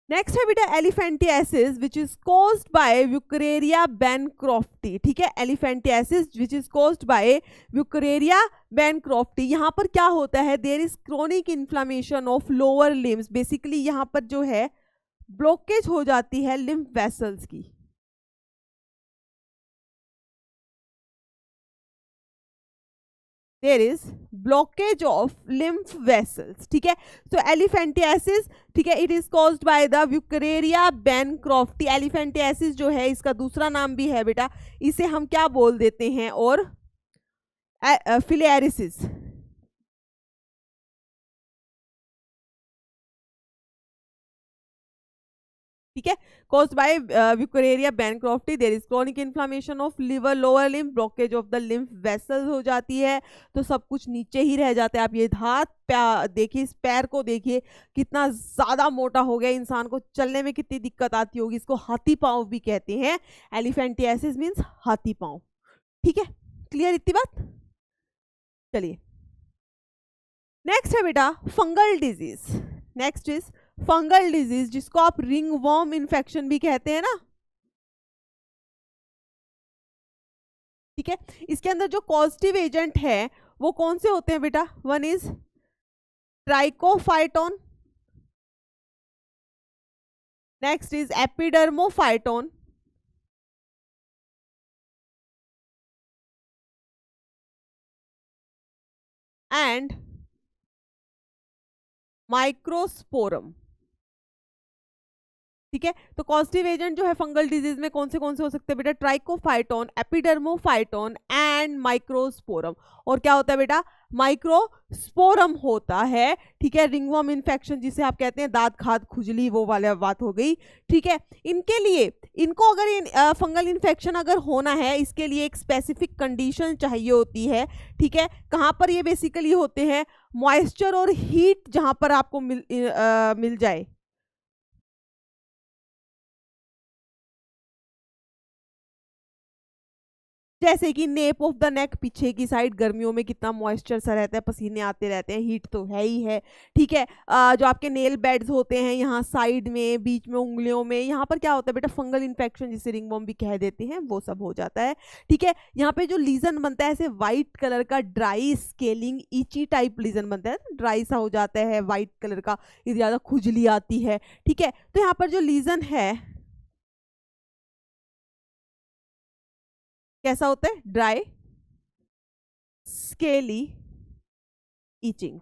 नेक्स्ट है बेटा elephantiasis, which is caused by Wuchereria bancrofti. ठीक है, elephantiasis which is caused by Wuchereria bancrofti. यहाँ पर क्या होता है? There is chronic inflammation of lower limbs. Basically यहाँ पर जो है ब्लॉकेज हो जाती है लिम्फ वेसल्स की। There is blockage of lymph vessels. ठीक है, तो एलिफेंटियासिस, ठीक है, it is caused by the Wuchereria bancrofti. Elephantiasis जो है, इसका दूसरा नाम भी है बेटा, इसे हम क्या बोल देते हैं? और फिलियारिसिस। ठीक है, caused by Wuchereria bancrofti, there is chronic inflammation of liver, lower limb, blockage of the lymph vessels हो जाती है। तो सब कुछ नीचे ही रह जाता है। आप ये हाथ देखिए, इस पैर को देखिए कितना ज्यादा मोटा हो गया, इंसान को चलने में कितनी दिक्कत आती होगी। इसको हाथी पांव भी कहते हैं। एलिफेंटियासिस मीन्स हाथी पांव। ठीक है, क्लियर इतनी बात? चलिए नेक्स्ट है बेटा fungal disease. Next is fungal disease, जिसको आप रिंगवर्म इन्फेक्शन भी कहते हैं ना। ठीक है, इसके अंदर जो कॉजेटिव एजेंट है वो कौन से होते हैं बेटा? One is Trichophyton, next is Epidermophyton, and Microsporum. ठीक है, तो कॉजेटिव एजेंट जो है फंगल डिजीज में कौन से हो सकते हैं बेटा? Trichophyton, Epidermophyton and Microsporum. और क्या होता है बेटा? माइक्रोस्पोरम होता है। ठीक है, रिंगवर्म इन्फेक्शन जिसे आप कहते हैं दांत खाद खुजली, वो वाला बात हो गई। ठीक है, इनके लिए, इनको अगर फंगल इन्फेक्शन अगर होना है, इसके लिए एक स्पेसिफिक कंडीशन चाहिए होती है। ठीक है, कहाँ पर ये बेसिकली होते हैं? मॉइस्चर और हीट जहां पर आपको मिल जाए। जैसे कि नेप ऑफ द नेक, पीछे की साइड गर्मियों में कितना मॉइस्चर सा रहता है, पसीने आते रहते हैं, हीट तो है ही है। ठीक है, जो आपके नेल बेड्स होते हैं यहाँ साइड में, बीच में, उंगलियों में, यहाँ पर क्या होता है बेटा? फंगल इन्फेक्शन, जिसे रिंगवर्म भी कह देते हैं, वो सब हो जाता है। ठीक है, यहाँ पे जो लीजन बनता है ऐसे व्हाइट कलर का, ड्राई स्केलिंग इची टाइप लीजन बनता है, ड्राई सा हो जाता है व्हाइट कलर का, ये ज्यादा खुजली आती है। ठीक है, तो यहाँ पर जो लीजन है कैसा होता है? Dry scaly itching.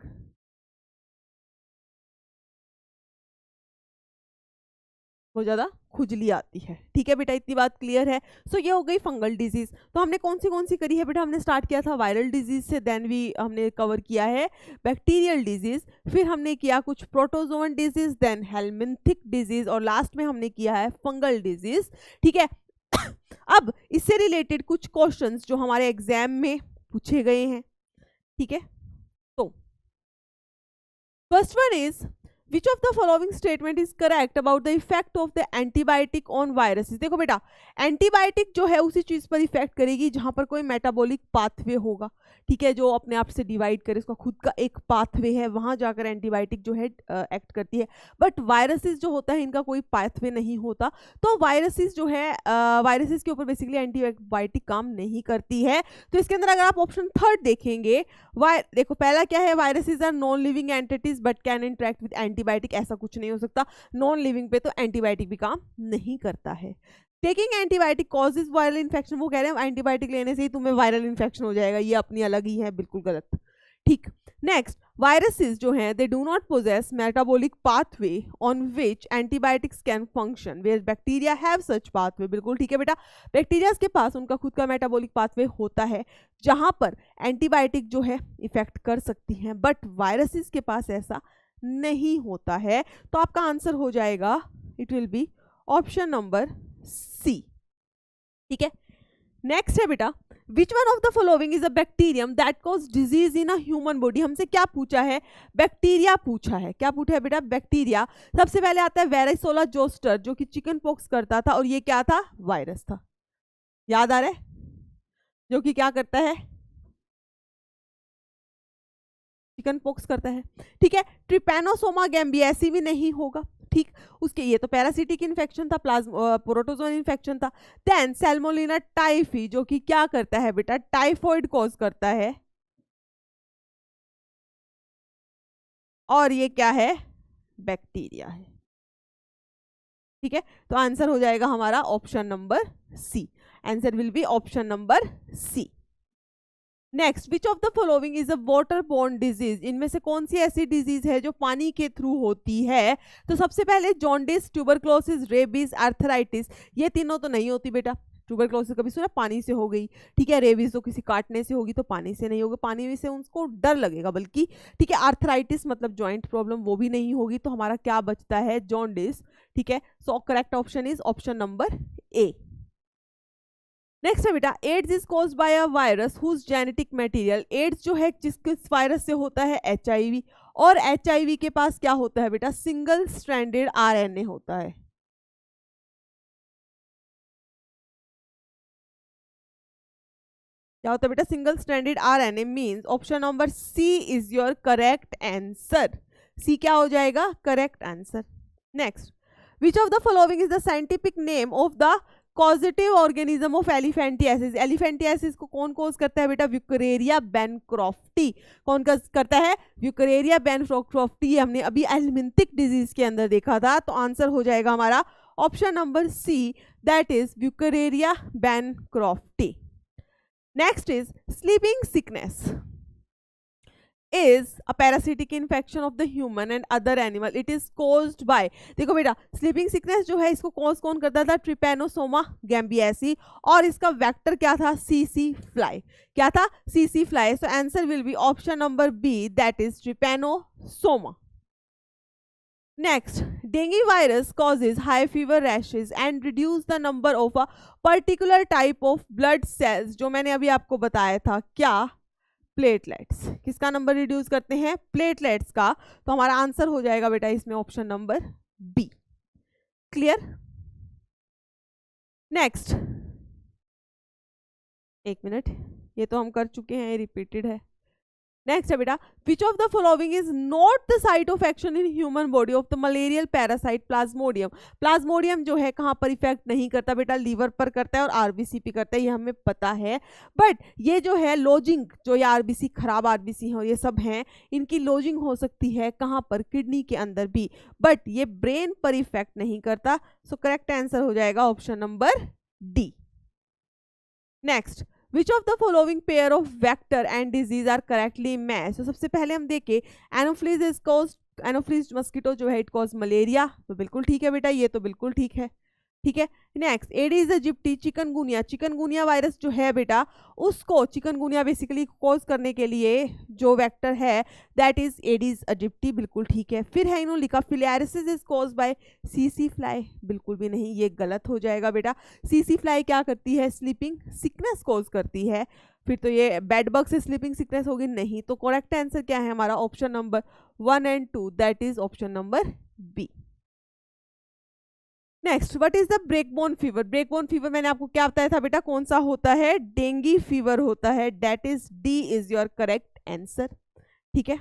बहुत ज्यादा खुजली आती है। ठीक है बेटा, इतनी बात क्लियर है। सो ये हो गई फंगल डिजीज। तो हमने कौन सी करी है बेटा? हमने स्टार्ट किया था वायरल डिजीज से, देन भी हमने कवर किया है बैक्टीरियल डिजीज, फिर हमने किया कुछ protozoan disease, then helminthic disease, और लास्ट में हमने किया है फंगल डिजीज। ठीक है, अब इससे रिलेटेड कुछ क्वेश्चंस जो हमारे एग्जाम में पूछे गए हैं। ठीक है, तो first one is which of the following statement is correct about the effect of the antibiotic on viruses. देखो बेटा, एंटीबायोटिक जो है उसी चीज पर इफेक्ट करेगी जहां पर कोई मेटाबॉलिक पाथवे होगा, ठीक है, जो अपने आप से डिवाइड करे, उसका खुद का एक पाथवे है, वहां जाकर एंटीबायोटिक जो है एक्ट करती है। बट वायरसेस जो होता है इनका कोई पाथवे नहीं होता, तो वायरसेस जो है वायरसेस के ऊपर बेसिकली एंटीबायोटिक काम नहीं करती है। तो इसके अंदर अगर आप ऑप्शन थर्ड देखेंगे, देखो पहला क्या है, viruses are non living entities but can interact with antibiotic, ऐसा कुछ नहीं हो सकता। नॉन लिविंग पे तो एंटीबायोटिक भी काम नहीं करता है। Taking antibiotic causes viral infection, वो कह रहे हैं एंटीबायोटिक लेने से ही तुम्हें वायरल इन्फेक्शन हो जाएगा, ये अपनी अलग ही है, बिल्कुल गलत। ठीक, नेक्स्ट, वायरसेस जो हैं they do not possess metabolic pathway on which antibiotics can function where bacteria have such pathway, बिल्कुल ठीक है बेटा, बैक्टीरिया के पास उनका खुद का मेटाबॉलिक पाथवे होता है जहां पर एंटीबायोटिक जो है इफेक्ट कर सकती हैं, बट वायरसेस के पास ऐसा नहीं होता है। तो आपका आंसर हो जाएगा, it will be option number C, ठीक है। नेक्स्ट है बेटा, which one of the following is a bacterium that cause disease in a human body. हमसे क्या पूछा है, बैक्टीरिया पूछा है। क्या पूछा है बेटा, बैक्टीरिया। सबसे पहले आता है वेराइसोला जोस्टर जो कि चिकन पॉक्स करता था, और ये क्या था, वायरस था, याद आ रहा है, जो कि क्या करता है, चिकन पॉक्स करता है, ठीक है। ट्रिपैनोसोमा गैम्बियासी भी नहीं होगा, ठीक, उसके ये तो पैरासिटिक इन्फेक्शन था, प्रोटोजोन इन्फेक्शन था। देन सैल्मोनेला टाइफी जो कि क्या करता है बेटा, टाइफॉइड कॉज करता है, और ये क्या है, बैक्टीरिया है, ठीक है। तो आंसर हो जाएगा हमारा option number C, answer will be option number C. Next, which of the following is a water borne disease. इनमें से कौन सी ऐसी डिजीज है जो पानी के थ्रू होती है। तो सबसे पहले जॉन्डिस, ट्यूबरक्लोसिस, रेबीज, आर्थराइटिस, ये तीनों तो नहीं होती बेटा। ट्यूबरक्लोसिस कभी सुना, पानी से हो गई, ठीक है। रेबीज तो किसी काटने से होगी, तो पानी से नहीं होगी, पानी से उनको डर लगेगा बल्कि, ठीक है। आर्थराइटिस मतलब जॉइंट प्रॉब्लम, वो भी नहीं होगी। तो हमारा क्या बचता है, जॉन्डिस, ठीक है। So correct option is option number A. Next है बेटा, AIDS is caused by a virus whose genetic material. AIDS जो है किस वायरस से होता है, HIV, और HIV के पास क्या होता है बेटा, सिंगल स्ट्रैंडेड RNA होता है। क्या होता है बेटा, single stranded RNA means option number C is your correct answer. C क्या हो जाएगा, correct answer. Next, which of the following is the scientific name of the causative organism of elephantiasis. Elephantiasis को कौन कोज करता है बेटा, व्यूकरेरिया बैनक्रॉफ्टी। कौन करता है, व्यूकरेरिया बैनक्रॉफ्टी। हमने अभी एलिमेंटिक डिजीज के अंदर देखा था। तो आंसर हो जाएगा हमारा option number C, that is Wuchereria bancrofti. Next is sleeping sickness is a parasitic infection of the human and other animal. It is caused by, देखो बेटा, स्लीपिंग सिकनेस जो है इसको कॉज कौन करता था, ट्रिपैनोसोमा गैम्बियासी, और इसका वेक्टर क्या था, सीसी फ्लाई। क्या था, सीसी fly. So answer will be option number B, that is trypanosoma. Next, dengue virus causes high fever, rashes and reduce the number of a particular type of blood cells, जो मैंने अभी आपको बताया था, क्या, प्लेटलेट्स। किसका नंबर रिड्यूस करते हैं, प्लेटलेट्स का। तो हमारा आंसर हो जाएगा बेटा इसमें option number B. Clear. Next, एक मिनट, ये तो हम कर चुके हैं, रिपीटेड है। नेक्स्ट है बेटा, विच of the following is not the site of action in human body of the malarial parasite Plasmodium. Plasmodium जो है कहां पर इफेक्ट नहीं करता बेटा, लीवर पर करता है और RBC पे करता है, ये हमें पता है। बट ये जो है लॉजिंग, जो ये RBC खराब RBC है, ये सब हैं, इनकी लॉजिंग हो सकती है कहां पर, किडनी के अंदर भी, बट ये ब्रेन पर इफेक्ट नहीं करता। सो करेक्ट आंसर हो जाएगा option number D. Next, which of the following pair of vector and disease are correctly match. तो सबसे पहले हम देखें, anopheles is cause, anopheles mosquito जो है इट कॉज मलेरिया, तो बिल्कुल ठीक है बेटा, ये तो बिल्कुल ठीक है। ठीक है। Next, aedes aegypti chikungunya, chikungunya virus जो है बेटा, उसको चिकनगुनिया बेसिकली कॉज करने के लिए जो वेक्टर है दैट इज एडीज इजिप्टी, बिल्कुल ठीक है। फिर है इन्होंने लिखा फिलियारिसिस इज कॉज बाय सीसी फ्लाई, बिल्कुल भी नहीं, ये गलत हो जाएगा बेटा। सीसी फ्लाई क्या करती है? स्लीपिंग सिकनेस कॉज करती है। फिर तो ये बेड बग से स्लीपिंग सिकनेस होगी, नहीं। तो करेक्ट आंसर क्या है हमारा? Option number 1 and 2, that is option number B. Next, what is the breakbone fever? Breakbone fever मैंने आपको क्या बताया था बेटा, कौन सा होता है? डेंगी फीवर होता है, that is D is your correct answer. ठीक है।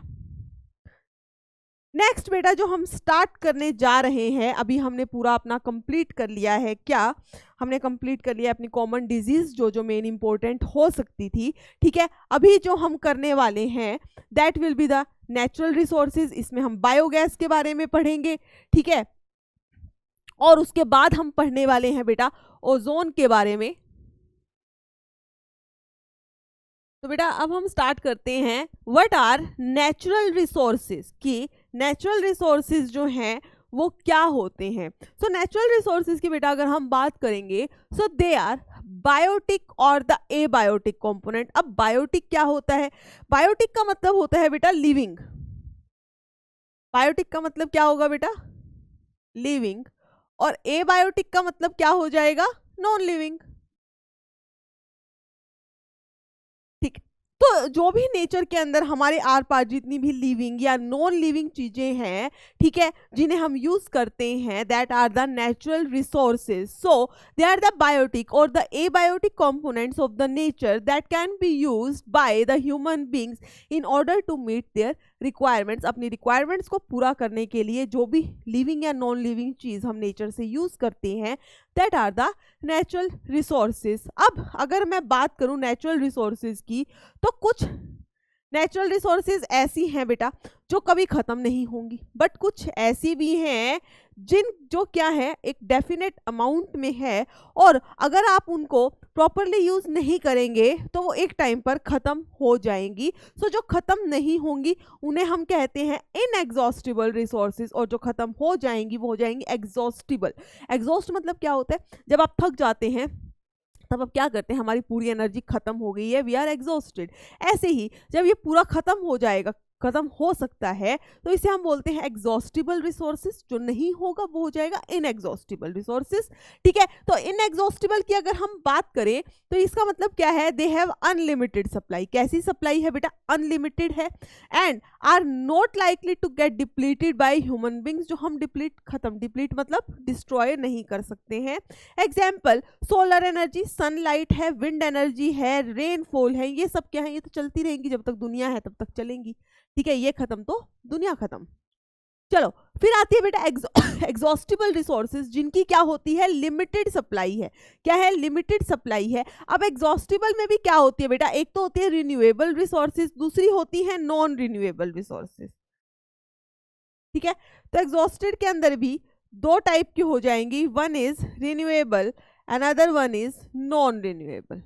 नेक्स्ट बेटा, जो हम स्टार्ट करने जा रहे हैं, अभी हमने पूरा अपना कंप्लीट कर लिया है। क्या हमने कंप्लीट कर लिया अपनी कॉमन डिजीज जो जो मेन इंपॉर्टेंट हो सकती थी। ठीक है। अभी जो हम करने वाले हैं that will be the natural resources. इसमें हम बायोगैस के बारे में पढ़ेंगे। ठीक है। और उसके बाद हम पढ़ने वाले हैं बेटा ओजोन के बारे में। तो बेटा अब हम स्टार्ट करते हैं, व्हाट आर नेचुरल रिसोर्सेज, कि नेचुरल रिसोर्सेज जो हैं वो क्या होते हैं। सो नेचुरल रिसोर्सेज की बेटा अगर हम बात करेंगे, सो दे आर बायोटिक और द एबायोटिक कंपोनेंट। अब बायोटिक क्या होता है? बायोटिक का मतलब होता है बेटा लिविंग। बायोटिक का मतलब क्या होगा बेटा? लिविंग। और एबायोटिक का मतलब क्या हो जाएगा? Non living. ठीक। तो जो भी नेचर के अंदर हमारे आर पार जितनी भी लिविंग या नॉन लिविंग चीजें हैं, ठीक है, जिन्हें हम यूज करते हैं, that are the natural resources. So they are the biotic और the abiotic components of the nature that can be used by the human beings in order to meet their requirements. अपनी requirements को पूरा करने के लिए जो भी living या नॉन लिविंग चीज हम नेचर से यूज करते हैं, that are the natural resources. अब अगर मैं बात करूं नेचुरल रिसोर्सेज की, तो कुछ नेचुरल रिसोर्सेज ऐसी हैं बेटा जो कभी खत्म नहीं होंगी, बट कुछ ऐसी भी हैं जिन जो क्या है एक डेफिनेट अमाउंट में है, और अगर आप उनको प्रॉपरली यूज नहीं करेंगे तो वो एक टाइम पर खत्म हो जाएंगी। सो जो खत्म नहीं होंगी उन्हें हम कहते हैं इनएग्जॉस्टिबल रिसोर्सेज, और जो खत्म हो जाएंगी वो हो जाएंगी एग्जॉस्टिबल। एग्जॉस्ट मतलब क्या होता है? जब आप थक जाते हैं तब आप क्या करते हैं? हमारी पूरी एनर्जी खत्म हो गई है, वी आर एग्जॉस्टेड। ऐसे ही जब ये पूरा खत्म हो जाएगा, खत्म हो सकता है, तो इसे हम बोलते हैं एग्जॉस्टिबल रिसोर्सेज। जो नहीं होगा वो हो जाएगा इनएग्जॉस्टिबल रिसोर्सेज। ठीक है। तो इनएग्जॉस्टिबल की अगर हम बात करें तो इसका मतलब क्या है? They have unlimited supply. कैसी सप्लाई है बेटा? अनलिमिटेड है। And are not likely to get depleted by human beings. जो हम डिप्लीट मतलब डिस्ट्रॉय नहीं कर सकते हैं। एग्जाम्पल, सोलर एनर्जी, सनलाइट है, विंड एनर्जी है, रेनफॉल है, ये सब क्या है? ये तो चलती रहेंगी, जब तक दुनिया है तब तक चलेंगी। ठीक है। ये खत्म तो दुनिया खत्म। चलो, फिर आती है बेटा एग्जॉस्टिबल रिसोर्सेज, जिनकी क्या होती है? लिमिटेड सप्लाई है। क्या है? लिमिटेड सप्लाई है। अब एग्जॉस्टिबल में भी क्या होती है बेटा? एक तो होती है रिन्यूएबल रिसोर्सेज, दूसरी होती है नॉन रिन्यूएबल रिसोर्सेज। ठीक है। तो एग्जॉस्टेड के अंदर भी दो टाइप की हो जाएंगी, one is renewable, another one is non renewable.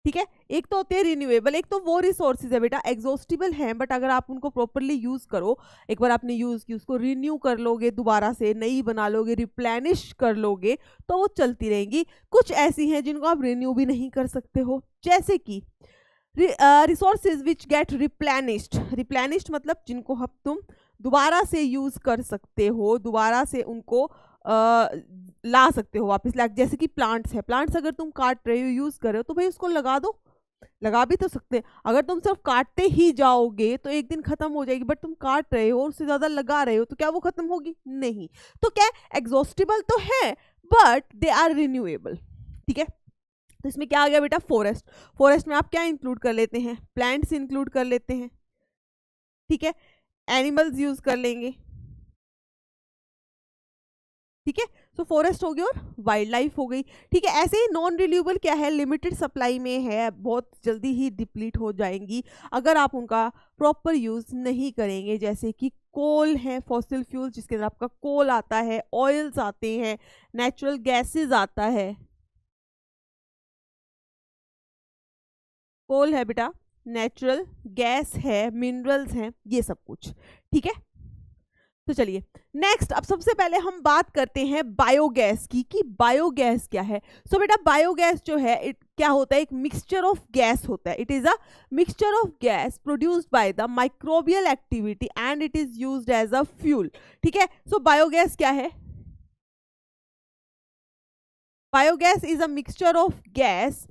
ठीक है। एक तो होते हैं रिन्यूएबल, एक तो वो रिसोर्सेज है बेटा एग्जॉस्टिबल हैं, बट अगर आप उनको प्रॉपरली यूज करो, एक बार आपने यूज की, उसको रिन्यू कर लोगे, दोबारा से नई बना लोगे, रिप्लेनिश कर लोगे, तो वो चलती रहेंगी। कुछ ऐसी हैं जिनको आप रिन्यू भी नहीं कर सकते हो, जैसे कि resources which get replenished. Replenished मतलब जिनको हम तुम दोबारा से यूज कर सकते हो, दोबारा से उनको ला सकते हो वापस। लाइक जैसे कि प्लांट्स है, प्लांट्स अगर तुम काट रहे हो, यूज कर रहे हो, तो भाई उसको लगा दो, लगा भी तो सकते हैं। अगर तुम सिर्फ काटते ही जाओगे तो एक दिन खत्म हो जाएगी, बट तुम काट रहे हो और उससे ज्यादा लगा रहे हो, तो क्या वो खत्म होगी? नहीं। तो क्या एग्जॉस्टिबल तो है, बट दे आर रिन्यूएबल। ठीक है। तो इसमें क्या आ गया बेटा? फॉरेस्ट। फॉरेस्ट में आप क्या इंक्लूड कर लेते हैं? प्लांट्स इंक्लूड कर लेते हैं। ठीक है। एनिमल्स यूज कर लेंगे। ठीक है। सो फॉरेस्ट हो गई और वाइल्ड लाइफ हो गई। ठीक है। ऐसे ही नॉन रिन्यूएबल क्या है? लिमिटेड सप्लाई में है, बहुत जल्दी ही डिप्लीट हो जाएंगी अगर आप उनका प्रॉपर यूज नहीं करेंगे। जैसे कि कोल है, फॉसिल फ्यूल, जिसके अंदर आपका कोल आता है, ऑयल्स आते हैं, नेचुरल गैसेस आता है। कोल है बेटा, नेचुरल गैस है, मिनरल्स हैं, ये सब कुछ। ठीक है। तो चलिए नेक्स्ट, अब सबसे पहले हम बात करते हैं बायोगैस की कि बायोगैस क्या है। सो बेटा बायोगैस जो है क्या होता है, एक मिक्सचर ऑफ गैस होता है। It is a mixture of gas produced by the microbial activity and it is used as a fuel. ठीक है, सो बायोगैस क्या है? Biogas is a mixture of gas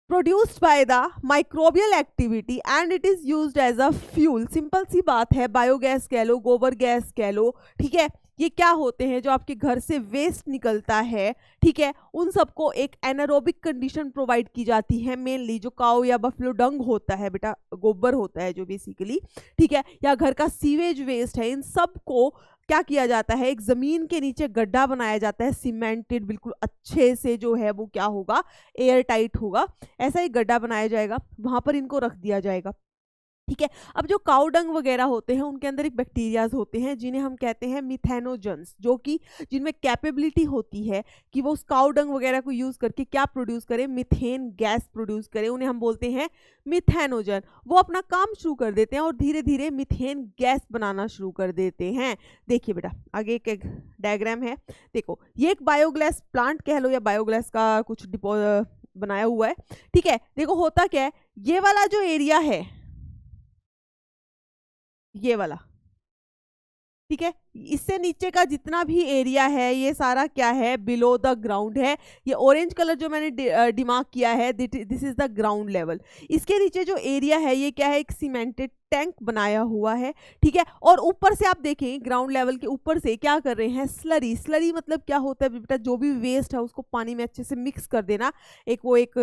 produced by the microbial activity and it is used as a fuel. Simple सी बात है, biogas कह लो, गोबर gas कह लो, ठीक है, ये क्या होते हैं, जो आपके घर से वेस्ट निकलता है, ठीक है, उन सबको एक एनारोबिक कंडीशन प्रोवाइड की जाती है। मेनली जो काऊ या बफलो डंग होता है बेटा, गोबर होता है जो बेसिकली, ठीक है, या घर का सीवेज वेस्ट है, इन सब को क्या किया जाता है, एक जमीन के नीचे गड्ढा बनाया जाता है, सीमेंटेड बिल्कुल अच्छे से, जो है वो क्या होगा, एयर टाइट होगा, ऐसा ही गड्ढा बनाया जाएगा, वहां पर इनको रख दिया जाएगा। ठीक है, अब जो काउ डंग वगैरह होते हैं उनके अंदर एक बैक्टीरियाज होते हैं जिन्हें हम कहते हैं मिथेनोजन्स, जो कि जिनमें कैपेबिलिटी होती है कि वो उस काउ डंग वगैरह को यूज करके क्या प्रोड्यूस करें, मिथेन गैस प्रोड्यूस करें, उन्हें हम बोलते हैं मिथेनोजन। वो अपना काम शुरू कर देते हैं और धीरे धीरे मिथेन गैस बनाना शुरू कर देते हैं। देखिए बेटा आगे एक डायग्राम है, देखो ये एक बायोगैस प्लांट कह लो या बायोगैस का कुछ बनाया हुआ है। ठीक है, देखो होता क्या है, ये वाला जो एरिया है, ये वाला, ठीक है, इससे नीचे का जितना भी एरिया है ये सारा क्या है, बिलो द ग्राउंड है। ये ऑरेंज कलर जो मैंने डिमार्क किया है, this is the ground level. इसके नीचे जो एरिया है ये क्या है, एक सीमेंटेड टैंक बनाया हुआ है। ठीक है, और ऊपर से आप देखें ग्राउंड लेवल के ऊपर से क्या कर रहे हैं, स्लरी। स्लरी मतलब क्या होता है बेटा, जो भी वेस्ट है उसको पानी में अच्छे से मिक्स कर देना, एक वो एक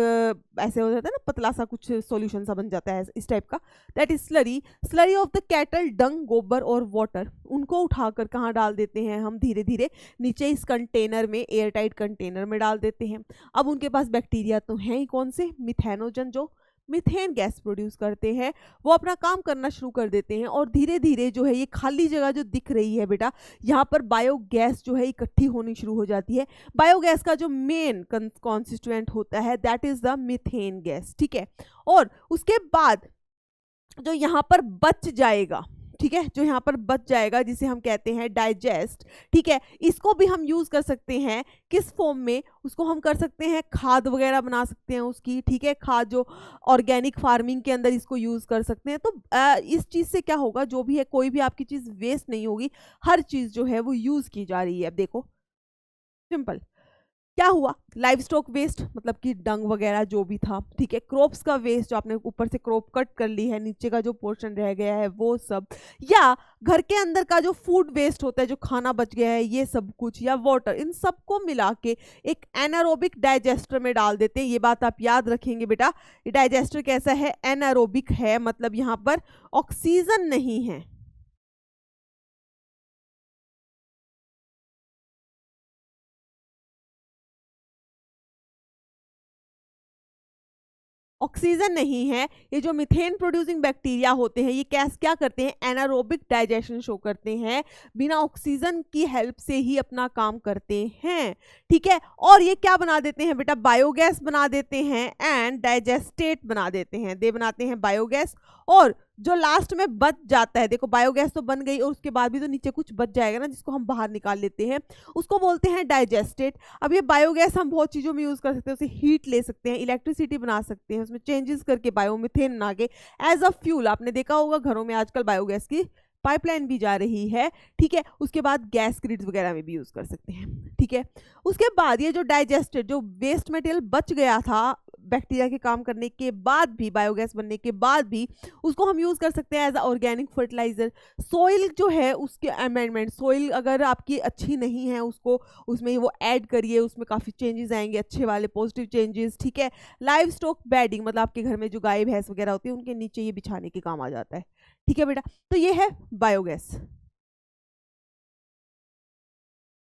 ऐसे हो जाता है ना, पतला सा कुछ सॉल्यूशन सा बन जाता है इस टाइप का, that is slurry. Slurry of the cattle, dung, गोबर और वाटर, उनको उठाकर कहाँ डाल देते हैं हम, धीरे धीरे नीचे इस कंटेनर में, एयर टाइट कंटेनर में डाल देते हैं। अब उनके पास बैक्टीरिया तो हैं ही, कौन से, मिथेनोजन, जो मीथेन गैस प्रोड्यूस करते हैं, वो अपना काम करना शुरू कर देते हैं। और धीरे धीरे जो है ये खाली जगह जो दिख रही है बेटा, यहाँ पर बायोगैस जो है इकट्ठी होनी शुरू हो जाती है। बायोगैस का जो मेन कॉन्स्टिट्यूएंट होता है that is the methane gas. ठीक है, और उसके बाद जो यहाँ पर बच जाएगा, ठीक है, जो यहाँ पर बच जाएगा जिसे हम कहते हैं डाइजेस्ट, ठीक है, इसको भी हम यूज कर सकते हैं किस फॉर्म में, उसको हम कर सकते हैं खाद वगैरह बना सकते हैं उसकी। ठीक है, खाद जो ऑर्गेनिक फार्मिंग के अंदर इसको यूज कर सकते हैं। तो इस चीज से क्या होगा, जो भी है कोई भी आपकी चीज वेस्ट नहीं होगी, हर चीज जो है वो यूज की जा रही है। अब देखो सिंपल क्या हुआ, लाइव स्टॉक वेस्ट मतलब कि डंग वगैरह जो भी था, ठीक है, क्रॉप्स का वेस्ट जो आपने ऊपर से क्रॉप कट कर ली है, नीचे का जो पोर्शन रह गया है वो सब, या घर के अंदर का जो फूड वेस्ट होता है, जो खाना बच गया है, ये सब कुछ, या वाटर, इन सबको मिला के एक एनारोबिक डाइजेस्टर में डाल देते हैं। ये बात आप याद रखेंगे बेटा, ये डाइजेस्टर कैसा है, एनारोबिक है, मतलब यहाँ पर ऑक्सीजन नहीं है। ऑक्सीजन नहीं है, ये जो मीथेन प्रोड्यूसिंग बैक्टीरिया होते हैं ये क्या करते हैं, एनारोबिक डाइजेशन शो करते हैं, बिना ऑक्सीजन की हेल्प से ही अपना काम करते हैं। ठीक है, और ये क्या बना देते हैं बेटा, बायोगैस बना देते हैं एंड डाइजेस्टेट बना देते हैं, दे बनाते हैं बायोगैस। और जो लास्ट में बच जाता है, देखो बायोगैस तो बन गई और उसके बाद भी तो नीचे कुछ बच जाएगा ना, जिसको हम बाहर निकाल लेते हैं, उसको बोलते हैं डाइजेस्टेट। अब ये बायोगैस हम बहुत चीज़ों में यूज़ कर सकते हैं, उसे हीट ले सकते हैं, इलेक्ट्रिसिटी बना सकते हैं, उसमें चेंजेस करके बायोमीथेन बना के एज अ फ्यूल, आपने देखा होगा घरों में आजकल बायोगैस की पाइपलाइन भी जा रही है। ठीक है, उसके बाद गैस ग्रिड्स वगैरह में भी यूज़ कर सकते हैं। ठीक है, उसके बाद ये जो डाइजेस्टेड, जो वेस्ट मटेरियल बच गया था बैक्टीरिया के काम करने के बाद भी, बायोगैस बनने के बाद भी, उसको हम यूज़ कर सकते हैं as a organic fertilizer. Soil जो है उसके अमेंडमेंट, सॉइल अगर आपकी अच्छी नहीं है उसको, उसमें वो ऐड करिए, उसमें काफ़ी चेंजेस आएंगे, अच्छे वाले पॉजिटिव चेंजेस। ठीक है, लाइव स्टॉक बेडिंग मतलब आपके घर में जो गाय भैंस वगैरह होती है उनके नीचे ये बिछाने के काम आ जाता है। ठीक है बेटा, तो ये है बायोगैस।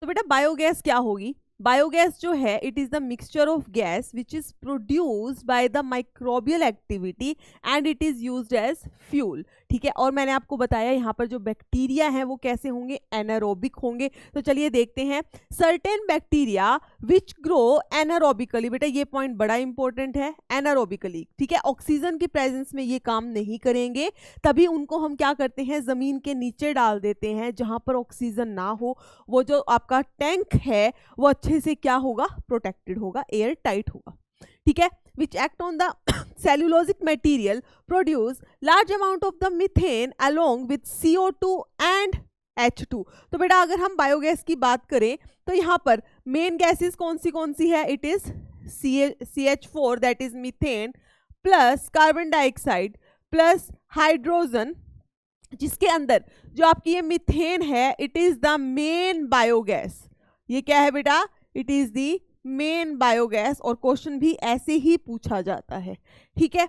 तो बेटा बायोगैस क्या होगी, बायोगैस जो है it is the mixture of gas which is produced by the microbial activity and it is used as fuel. ठीक है, और मैंने आपको बताया यहाँ पर जो बैक्टीरिया हैं वो कैसे होंगे, एनारोबिक होंगे। तो चलिए देखते हैं, certain bacteria which grow anaerobically, बेटा ये पॉइंट बड़ा इंपॉर्टेंट है, एनारोबिकली। ठीक है, ऑक्सीजन की प्रेजेंस में ये काम नहीं करेंगे, तभी उनको हम क्या करते हैं, जमीन के नीचे डाल देते हैं जहां पर ऑक्सीजन ना हो। वो जो आपका टैंक है वो अच्छे से क्या होगा, प्रोटेक्टेड होगा, एयर टाइट होगा। ठीक है, which act on the cellulosic material produce large amount of the methane along with CO2 and H2। तो बेटा अगर हम बायोगैस की बात करें तो यहाँ पर मेन गैसेस कौन सी है, it is CH4 that is methane plus carbon dioxide plus hydrogen, जिसके अंदर जो आपकी ये मीथेन है it is the main biogas. ये क्या है बेटा, it is the main biogas, और क्वेश्चन भी ऐसे ही पूछा जाता है। ठीक है,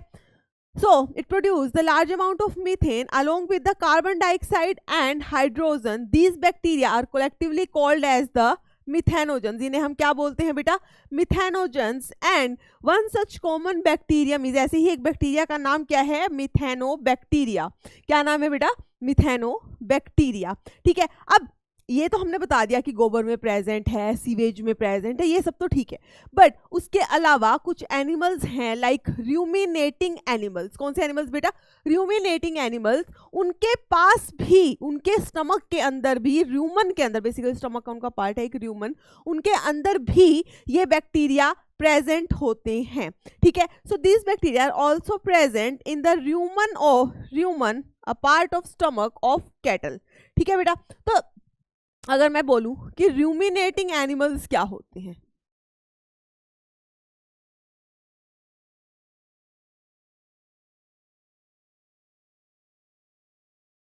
so it produces the large amount of methane along with the carbon dioxide and hydrogen. These bacteria are collectively called as the methanogens. इन्हें हम क्या बोलते हैं बेटा, methanogens. And one such common bacterium is, ऐसे ही एक बैक्टीरिया का नाम क्या है, मिथेनोबैक्टीरिया। क्या नाम है बेटा, मिथेनोबैक्टीरिया। ठीक है, अब ये तो हमने बता दिया कि गोबर में प्रेजेंट है, सीवेज में प्रेजेंट है, ये सब तो ठीक है, बट उसके अलावा कुछ एनिमल्स हैं लाइक रूमिनेटिंग एनिमल्स। कौन से एनिमल्स बेटा, रूमिनेटिंग एनिमल्स, उनके पास भी, उनके स्टमक के अंदर भी, रूमन के अंदर, बेसिकली स्टमक का उनका पार्ट है एक रूमन, उनके अंदर भी ये बैक्टीरिया प्रेजेंट होते हैं। ठीक है, so this bacteria are also present in the rumen a part of stomach of cattle. ठीक है बेटा, तो अगर मैं बोलूं कि रूमिनेटिंग एनिमल्स क्या होते हैं,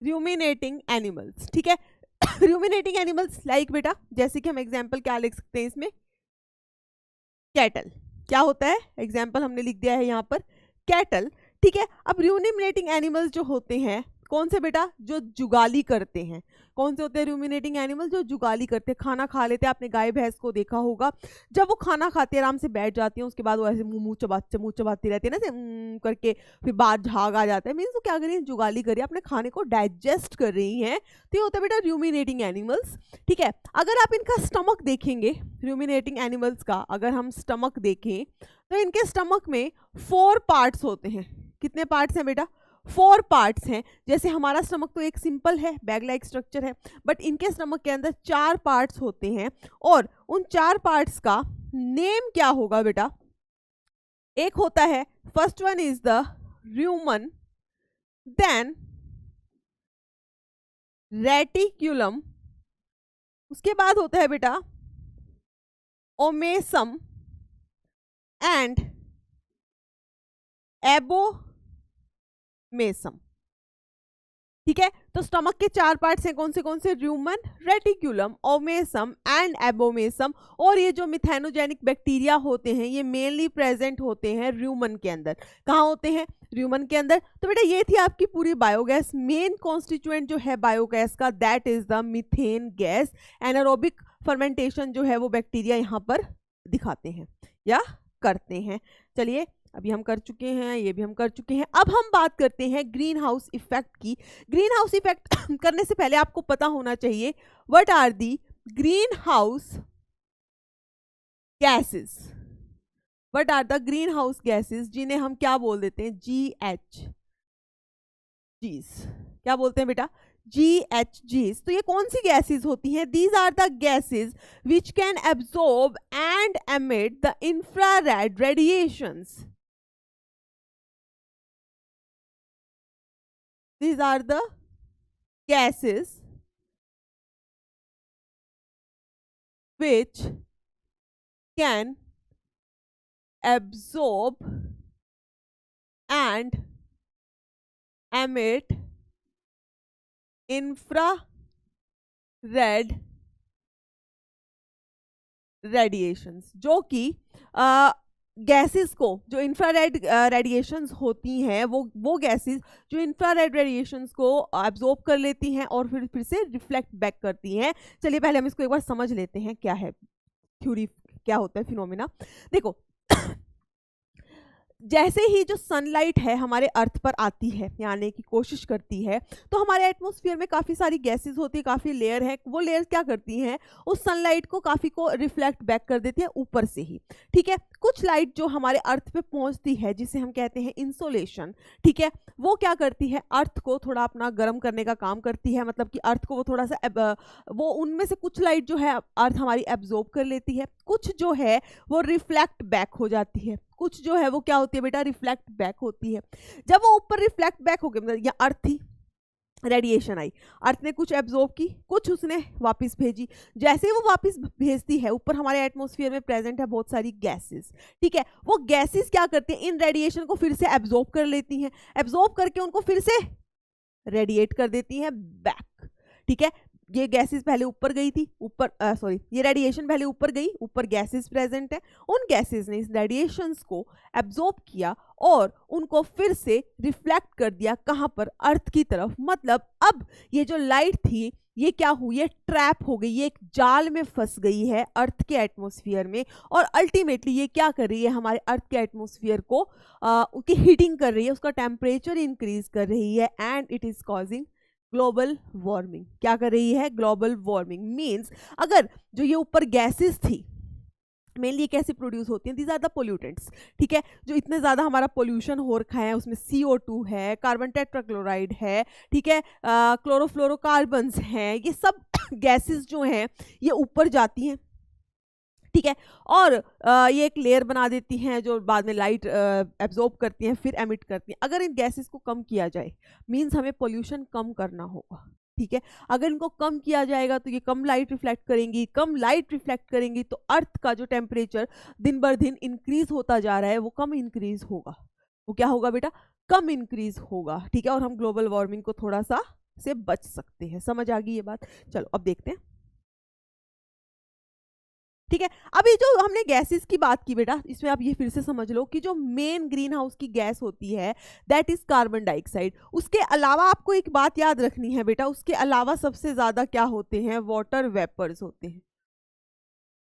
रूमिनेटिंग एनिमल्स। ठीक है, रूमिनेटिंग एनिमल्स लाइक बेटा, जैसे कि हम एग्जांपल क्या लिख सकते हैं इसमें, कैटल। क्या होता है, एग्जांपल हमने लिख दिया है यहाँ पर, कैटल। ठीक है, अब रूमिनेटिंग एनिमल्स जो होते हैं कौन से बेटा, जो जुगाली करते हैं। कौन से होते हैं रूमिनेटिंग एनिमल, जो जुगाली करते हैं, खाना खा लेते हैं। आपने गाय भैंस को देखा होगा, जब वो खाना खाते हैं आराम से बैठ जाती हैं, उसके बाद वो ऐसे मुंह चबाती रहती है ना, ऐसे करके, फिर बाद झाग आ जाता है, मीन्स वो क्या कर रही है, जुगाली कर रही है, अपने खाने को डाइजेस्ट कर रही हैं। तो ये होता है बेटा रूमिनेटिंग एनिमल्स। ठीक है, अगर आप इनका स्टमक देखेंगे, रूमिनेटिंग एनिमल्स का अगर हम स्टमक देखें तो इनके स्टमक में 4 पार्ट्स होते हैं। कितने पार्ट्स हैं बेटा, 4 पार्ट्स हैं। जैसे हमारा स्टमक तो एक सिंपल है, बैग लाइक स्ट्रक्चर है, बट इनके स्टमक के अंदर 4 पार्ट्स होते हैं, और उन 4 पार्ट्स का नेम क्या होगा बेटा, एक होता है, first one is the rumen, then reticulum, उसके बाद होता है बेटा ओमेसम एंड एबोमेसम। ठीक है, तो स्टमक के 4 पार्ट्स हैं, कौन से, Roman, reticulum, omasum and abomasum. और ये जो मिथेनोजेनिक बैक्टीरिया होते हैं ये मेनली प्रेजेंट होते हैं रूमन के अंदर। कहाँ होते हैं, रूमन के अंदर। तो बेटा ये थी आपकी पूरी बायोगैस। मेन कॉन्स्टिट्यूएंट जो है बायोगैस का that is the methane gas. Anaerobic fermentation जो है वो बैक्टीरिया यहाँ पर दिखाते हैं या करते हैं। चलिए, अभी हम कर चुके हैं, ये भी हम कर चुके हैं। अब हम बात करते हैं ग्रीन हाउस इफेक्ट की। ग्रीन हाउस इफेक्ट करने से पहले आपको पता होना चाहिए what are the green house gases. What are the green house gases, जिन्हें हम क्या बोल देते हैं, GHGs। क्या बोलते हैं बेटा, GHGs। तो ये कौन सी गैसेस होती हैं, these are the gases which can absorb and emit the infrared radiations. These are the gases which can absorb and emit infrared radiations, जो कि गैसेस को, जो इंफ्रारेड रेडिएशंस होती हैं वो गैसेस जो इंफ्रारेड रेडिएशंस को एब्जॉर्ब कर लेती हैं और फिर से रिफ्लेक्ट बैक करती हैं। चलिए पहले हम इसको एक बार समझ लेते हैं क्या है। थ्योरी क्या होता है, फिनोमेना। देखो जैसे ही जो सनलाइट है हमारे अर्थ पर आती है या आने की कोशिश करती है, तो हमारे एटमॉस्फेयर में काफ़ी सारी गैसेस होती है, काफ़ी लेयर है। वो लेयर क्या करती हैं, उस सनलाइट को काफ़ी को रिफ्लेक्ट बैक कर देती है ऊपर से ही, ठीक है। कुछ लाइट जो हमारे अर्थ पे पहुंचती है, जिसे हम कहते हैं इंसोलेशन, ठीक है, वो क्या करती है, अर्थ को थोड़ा अपना गर्म करने का काम करती है। मतलब कि अर्थ को वो थोड़ा सा वो उनमें से कुछ लाइट जो है अर्थ हमारी एब्जॉर्ब कर लेती है, कुछ जो है वो रिफ्लेक्ट बैक हो जाती है, कुछ जो है वो क्या होती है बेटा, रिफ्लेक्ट बैक होती है। जब वो ऊपर रिफ्लेक्ट बैक हो गई, मतलब या अर्थ थी, रेडिएशन आई, अर्थ ने कुछ एब्जॉर्ब की, कुछ उसने वापस भेजी। जैसे ही वो वापस भेजती है, ऊपर हमारे एटमॉस्फेयर में प्रेजेंट है बहुत सारी गैसेस, ठीक है। वो गैसेस क्या करती हैं, इन रेडिएशन को फिर से एब्जॉर्ब कर लेती हैं, एब्जॉर्ब करके उनको फिर से रेडिएट कर देती हैं बैक, ठीक है। ये गैसेस पहले ऊपर गई थी, ऊपर सॉरी ये रेडिएशन पहले ऊपर गई, ऊपर गैसेस प्रेजेंट है, उन गैसेस ने इस रेडिएशंस को एब्जॉर्ब किया और उनको फिर से रिफ्लेक्ट कर दिया, कहाँ पर, अर्थ की तरफ। मतलब अब ये जो लाइट थी ये क्या हुई, ये ट्रैप हो गई, ये एक जाल में फंस गई है अर्थ के एटमॉस्फेयर में, और अल्टीमेटली ये क्या कर रही है, हमारे अर्थ के एटमॉस्फेयर को उसकी हीटिंग कर रही है, उसका टेम्परेचर इंक्रीज कर रही है, and it is causing global warming. क्या कर रही है, ग्लोबल वार्मिंग। मीन्स अगर जो ये ऊपर गैसेस थी, मेनली कैसे प्रोड्यूस होती हैं, दीज आर द पोल्यूटेंट्स, ठीक है। जो इतने ज़्यादा हमारा पोल्यूशन हो रखा है, उसमें CO2 है, कार्बन टेट्राक्लोराइड है, ठीक है, क्लोरोफ्लोरोकार्बन्स हैं, ये सब गैसेस जो हैं ये ऊपर जाती हैं, ठीक है। और ये एक लेयर बना देती हैं जो बाद में लाइट एब्जॉर्ब करती हैं, फिर एमिट करती हैं। अगर इन गैसेस को कम किया जाए, मीन्स हमें पोल्यूशन कम करना होगा, ठीक है। अगर इनको कम किया जाएगा तो ये कम लाइट रिफ्लेक्ट करेंगी, कम लाइट रिफ्लेक्ट करेंगी तो अर्थ का जो टेम्परेचर दिन बर दिन इंक्रीज होता जा रहा है वो कम इंक्रीज होगा। वो क्या होगा बेटा, कम इंक्रीज होगा, ठीक है। और हम ग्लोबल वार्मिंग को थोड़ा सा से बच सकते हैं। समझ आ गई ये बात? चलो अब देखते हैं, ठीक है। अभी जो हमने गैसेस की बात की बेटा, इसमें आप ये फिर से समझ लो कि जो मेन ग्रीन हाउस की गैस होती है दैट इज कार्बन डाइऑक्साइड। उसके अलावा आपको एक बात याद रखनी है बेटा, उसके अलावा सबसे ज्यादा क्या होते हैं, वाटर वेपर्स होते हैं।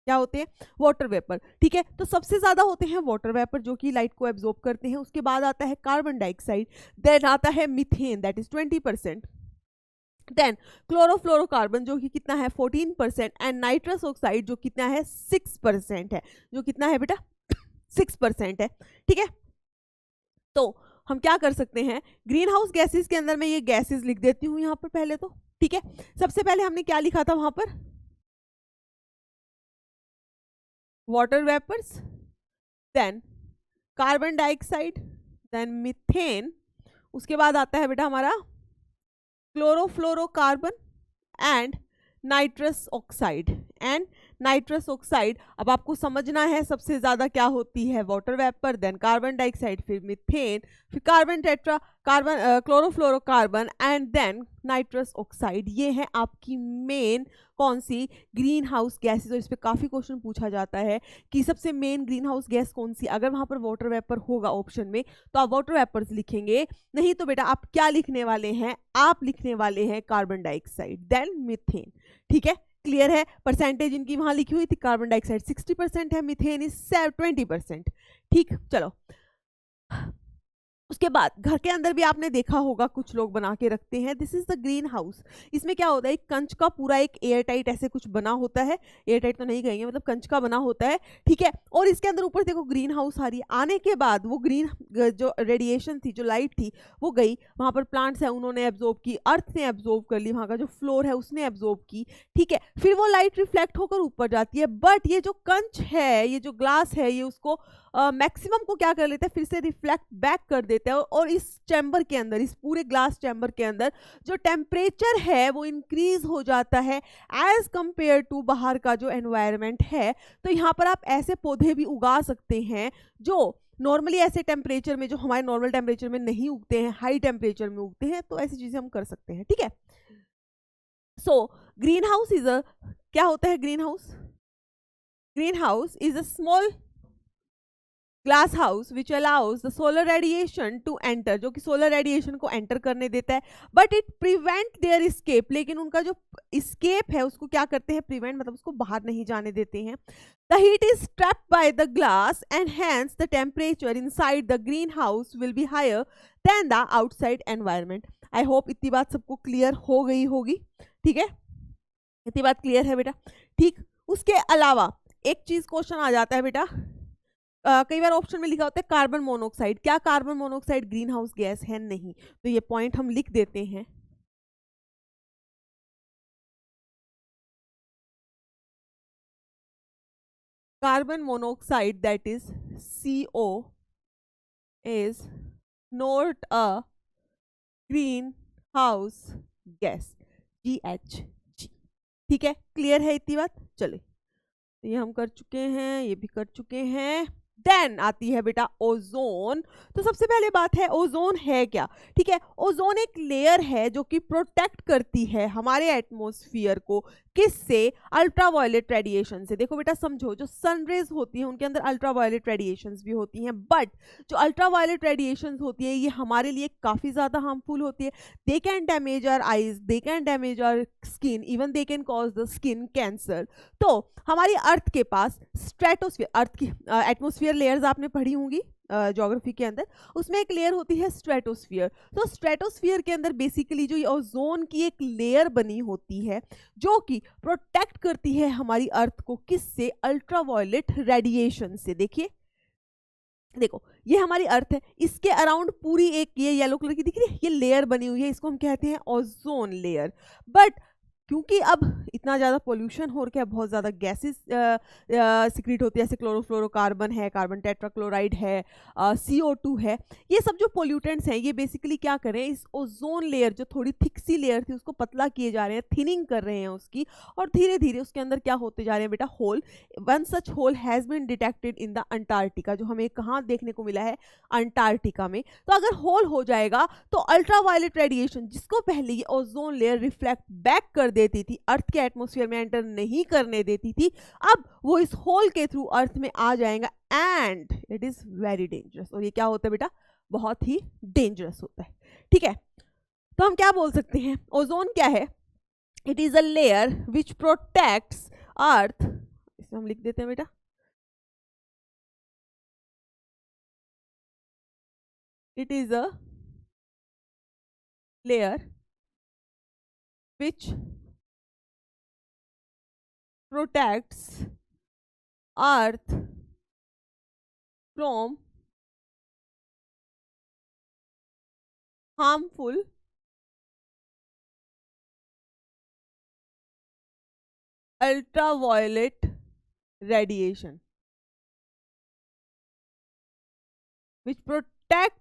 क्या होते हैं, वाटर वेपर, ठीक है। तो सबसे ज्यादा होते हैं वाटर वेपर जो कि लाइट को एब्जॉर्ब करते हैं। उसके बाद आता है कार्बन डाइऑक्साइड, देन आता है methane that is 20%, then chlorofluorocarbon जो कि कितना है 14%, एंड नाइट्रस ऑक्साइड जो कितना है 6% है, जो कितना है बेटा 6% है, ठीक है। तो हम क्या कर सकते हैं, ग्रीन हाउस गैसेस के अंदर मैं ये गैसेस लिख देती हूँ यहाँ पर पहले तो, ठीक है। सबसे पहले हमने क्या लिखा था वहां पर, water vapours, then carbon dioxide, then methane, उसके बाद आता है बेटा हमारा chlorofluorocarbon and nitrous oxide, and nitrous oxide. अब आपको समझना है सबसे ज्यादा क्या होती है, water vapour, then carbon dioxide, फिर मीथेन, फिर carbon tetra carbon chlorofluorocarbon and then nitrous oxide. ये है आपकी मेन कौन सी, ग्रीन हाउस गैसेज। और इस पर काफी क्वेश्चन पूछा जाता है कि सबसे मेन ग्रीन हाउस गैस कौन सी। अगर वहां पर वाटर वेपर होगा ऑप्शन में तो आप वाटर वेपर्स लिखेंगे, नहीं तो बेटा आप क्या लिखने वाले हैं, आप लिखने वाले हैं कार्बन डाइऑक्साइड देन मीथेन, ठीक है। क्लियर है? परसेंटेज इनकी वहां लिखी हुई थी, कार्बन डाइऑक्साइड 60% है, मीथेन इज 20%, ठीक। चलो उसके बाद घर के अंदर भी आपने देखा होगा कुछ लोग बना के रखते हैं, this is the green house. इसमें क्या होता है, एक कंच का पूरा एक एयर टाइट ऐसे कुछ बना होता है, एयर टाइट तो नहीं कहेंगे, मतलब कंच का बना होता है, ठीक है। और इसके अंदर ऊपर देखो ग्रीन हाउस आ रही है, आने के बाद वो ग्रीन जो रेडिएशन थी, जो लाइट थी वो गई, वहां पर प्लांट्स है उन्होंने एब्जॉर्ब की, अर्थ ने एब्जॉर्ब कर ली, वहां का जो फ्लोर है उसने एब्जॉर्ब की, ठीक है। फिर वो लाइट रिफ्लेक्ट होकर ऊपर जाती है, बट ये जो कंच है, ये जो ग्लास है, ये उसको मैक्सिमम को क्या कर लेता है, फिर से रिफ्लेक्ट बैक कर देता है। और इस चैम्बर के अंदर, इस पूरे ग्लास चैम्बर के अंदर जो टेम्परेचर है वो इंक्रीज हो जाता है एज कंपेयर टू बाहर का जो एनवायरनमेंट है। तो यहाँ पर आप ऐसे पौधे भी उगा सकते हैं जो नॉर्मली ऐसे टेम्परेचर में, जो हमारे नॉर्मल टेम्परेचर में नहीं उगते हैं, हाई टेम्परेचर में उगते हैं। तो ऐसी चीजें हम कर सकते हैं, ठीक है। So green house is a, क्या होता है green house? Green house is a small, glass house which allows the solar radiation to enter, जो कि सोलर रेडिएशन को एंटर करने देता है, but it prevent their escape, लेकिन उनका जो इस्केप है उसको क्या करते हैं, प्रिवेंट मतलब उसको बाहर नहीं जाने देते हैं. The heat is trapped by the glass and hence the temperature inside the green house will be higher than the outside environment. I hope इतनी बात सबको क्लियर हो गई होगी. ठीक है, इतनी बात क्लियर है बेटा. ठीक, उसके अलावा एक चीज क्वेश्चन आ जाता है बेटा, कई बार ऑप्शन में लिखा होता है कार्बन मोनोऑक्साइड. क्या carbon monoxide green house gas है? नहीं. तो ये पॉइंट हम लिख देते हैं. Carbon monoxide that is CO is not a greenhouse gas, GHG. ठीक है, क्लियर है इतनी बात. चले, ये हम कर चुके हैं, ये भी कर चुके हैं. देन आती है बेटा ओजोन. तो सबसे पहले बात है ओजोन है क्या. ठीक है, ओजोन एक लेयर है जो कि प्रोटेक्ट करती है हमारे एटमॉस्फेयर को. किससे? अल्ट्रावायलेट रेडिएशन से. देखो बेटा समझो, जो सनरेज होती हैं उनके अंदर अल्ट्रावायलेट रेडिएशंस भी होती हैं, बट जो अल्ट्रावायलेट रेडिएशंस होती है ये हमारे लिए काफ़ी ज़्यादा हार्मफुल होती है. They can damage our eyes, they can damage our skin, even they can cause the skin cancer. तो हमारी अर्थ के पास स्ट्रेटोस्फीयर, अर्थ की एटमॉस्फेयर लेयर्स आपने पढ़ी होंगी ज्योग्राफी के अंदर, उसमें एक लेयर होती है स्ट्रेटोस्फीयर. तो स्ट्रेटोस्फीयर के अंदर बेसिकली जो ओजोन की एक लेयर बनी होती है जो कि प्रोटेक्ट करती है हमारी अर्थ को. किससे? अल्ट्रावायलेट रेडिएशन से. देखिए, देखो ये हमारी अर्थ है, इसके अराउंड पूरी एक ये येलो कलर की दिख रही है, ये लेयर बनी हुई है, इसको हम कहते हैं ओजोन लेयर. बट क्योंकि अब इतना ज़्यादा पोल्यूशन हो रहा है, बहुत ज़्यादा गैसेस सिक्रीट होती है, जैसे क्लोरोफ्लोरोकार्बन है, कार्बन टेट्राक्लोराइड है, CO2 है, ये सब जो पोल्यूटेंट्स हैं ये बेसिकली क्या कर रहे हैं, इस ओजोन लेयर जो थोड़ी थिक सी लेयर थी उसको पतला किए जा रहे हैं, थिनिंग कर रहे हैं उसकी, और धीरे धीरे उसके अंदर क्या होते जा रहे हैं बेटा, hole. One such hole has been detected in the Antarctica, जो हमें कहाँ देखने को मिला है, अंटार्कटिका में. तो अगर होल हो जाएगा तो अल्ट्रावायलेट रेडिएशन जिसको पहले ये ओजोन लेयर रिफ्लेक्ट बैक कर देती थी, अर्थ के एटमॉस्फेयर में एंटर नहीं करने देती थी, अब वो इस होल के थ्रू अर्थ में आ जाएगा and it is very dangerous. और ये क्या होता है बेटा, बहुत ही डेंजरस होता है. ठीक है, तो हम क्या बोल सकते हैं, ओजोन क्या है, it is a layer which protects earth. इसे हम लिख देते हैं बेटा, it is a layer which protects earth from harmful ultraviolet radiation, which protect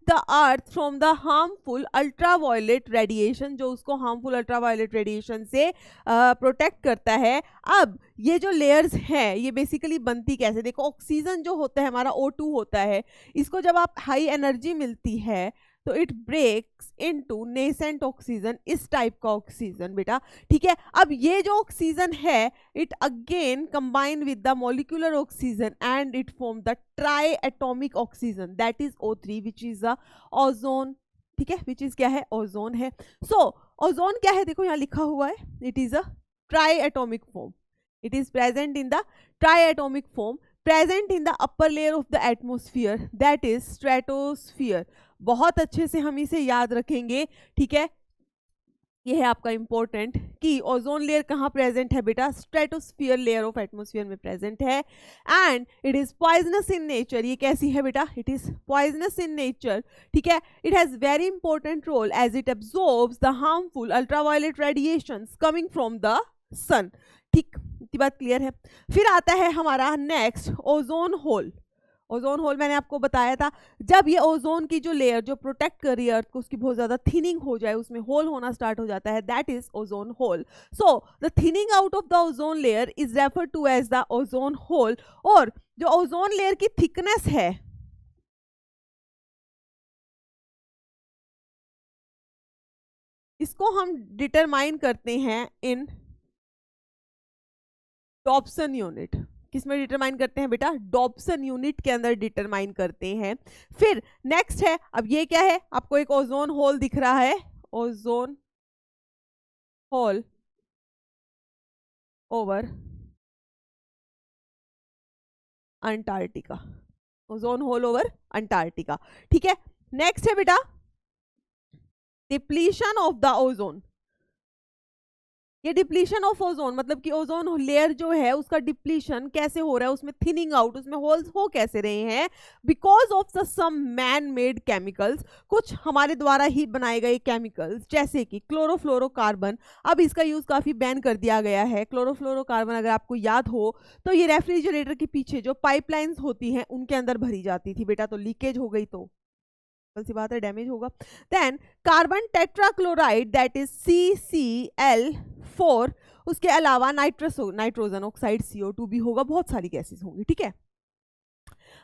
the earth from the harmful ultraviolet radiation, जो उसको harmful ultraviolet radiation से प्रोटेक्ट करता है. अब ये जो लेयर्स हैं ये बेसिकली बनती कैसे, देखो ऑक्सीजन जो होता है हमारा O2 होता है, इसको जब आप हाई एनर्जी मिलती है तो it breaks into nascent oxygen, इस टाइप का ऑक्सीजन बेटा. ठीक है, अब ये जो ऑक्सीजन है it again combine with the molecular oxygen and it form the tri atomic oxygen that is O3 which is a ozone. ठीक है, विच इज क्या है, ओजोन है. सो ओजोन क्या है, देखो यहाँ लिखा हुआ है, it is a try atomic form, it is present in the tri atomic form, present in the upper layer of the atmosphere that is stratosphere. बहुत अच्छे से हम इसे याद रखेंगे. ठीक है, ये है आपका इंपॉर्टेंट कि ओजोन लेयर कहाँ प्रेजेंट है बेटा, स्ट्रेटोस्फियर लेयर ऑफ एटमोस्फियर में प्रेजेंट है. And it is poisonous in nature. ये कैसी है बेटा, it is poisonous in nature. ठीक है, it has very important role as it absorbs the harmful ultraviolet radiations coming from the sun. ठीक, इतनी बात क्लियर है. फिर आता है हमारा next ozone hole. Ozone hole मैंने आपको बताया था, जब ये ओजोन की जो लेयर जो प्रोटेक्ट कर रही है अर्थ को उसकी बहुत ज़्यादा थिनिंग हो जाए, उसमें होल होना स्टार्ट हो जाता है, that is ozone hole. So the thinning out of the ozone layer is refer to as the ozone hole. और जो ओजोन लेयर की थिकनेस है इसको हम डिटरमाइन करते हैं इन डॉप्सन यूनिट. किसमें डिटरमाइन करते हैं बेटा? डॉप्सन यूनिट के अंदर डिटरमाइन करते हैं। फिर नेक्स्ट है, अब ये क्या है? आपको एक ओजोन होल दिख रहा है, ozone hole over Antarctica, ozone hole over Antarctica. ठीक है, नेक्स्ट है बेटा डिप्लीशन ऑफ द ओजोन। ये डिप्लीशन ऑफ ओजोन मतलब कि ओजोन लेयर जो है उसका डिप्लीशन कैसे हो रहा है, उसमें थिनिंग आउट, उसमें होल्स हो कैसे रहे हैं? Because of the some man made chemicals, कुछ हमारे द्वारा ही बनाए गए केमिकल्स, जैसे कि क्लोरोफ्लोरोकार्बन। अब इसका यूज काफी बैन कर दिया गया है। क्लोरोफ्लोरोकार्बन अगर आपको याद हो तो ये रेफ्रिजरेटर के पीछे जो पाइपलाइंस होती हैं उनके अंदर भरी जाती थी बेटा, तो लीकेज हो गई तो सी बात है डैमेज होगा। Then carbon tetrachloride that is CCl4, उसके अलावा नाइट्रोजन ऑक्साइड CO2 भी होगा, बहुत सारी गैसेस होंगी। ठीक है,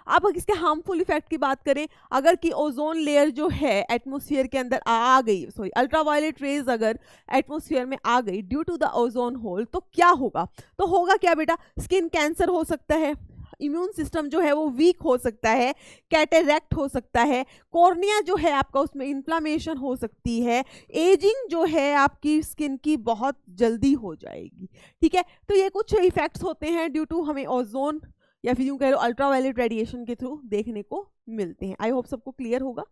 अब इसके हार्मफुल इफेक्ट की बात करें, अगर कि ओजोन लेयर जो है एटमॉस्फेयर के अंदर आ गई, सॉरी अल्ट्रावायलेट रेज अगर एटमॉस्फेयर में आ गई due to the ozone hole, तो क्या होगा? तो होगा क्या बेटा? स्किन कैंसर हो सकता है, इम्यून सिस्टम जो है वो वीक हो सकता है, कैटरेक्ट हो सकता है, कॉर्निया जो है आपका उसमें इन्फ्लामेशन हो सकती है, एजिंग जो है आपकी स्किन की बहुत जल्दी हो जाएगी। ठीक है, तो ये कुछ इफेक्ट्स होते हैं ड्यू टू हमें ओजोन या फिर यूं कह लो अल्ट्रावायलेट रेडिएशन के थ्रू देखने को मिलते हैं। आई होप सबको क्लियर होगा।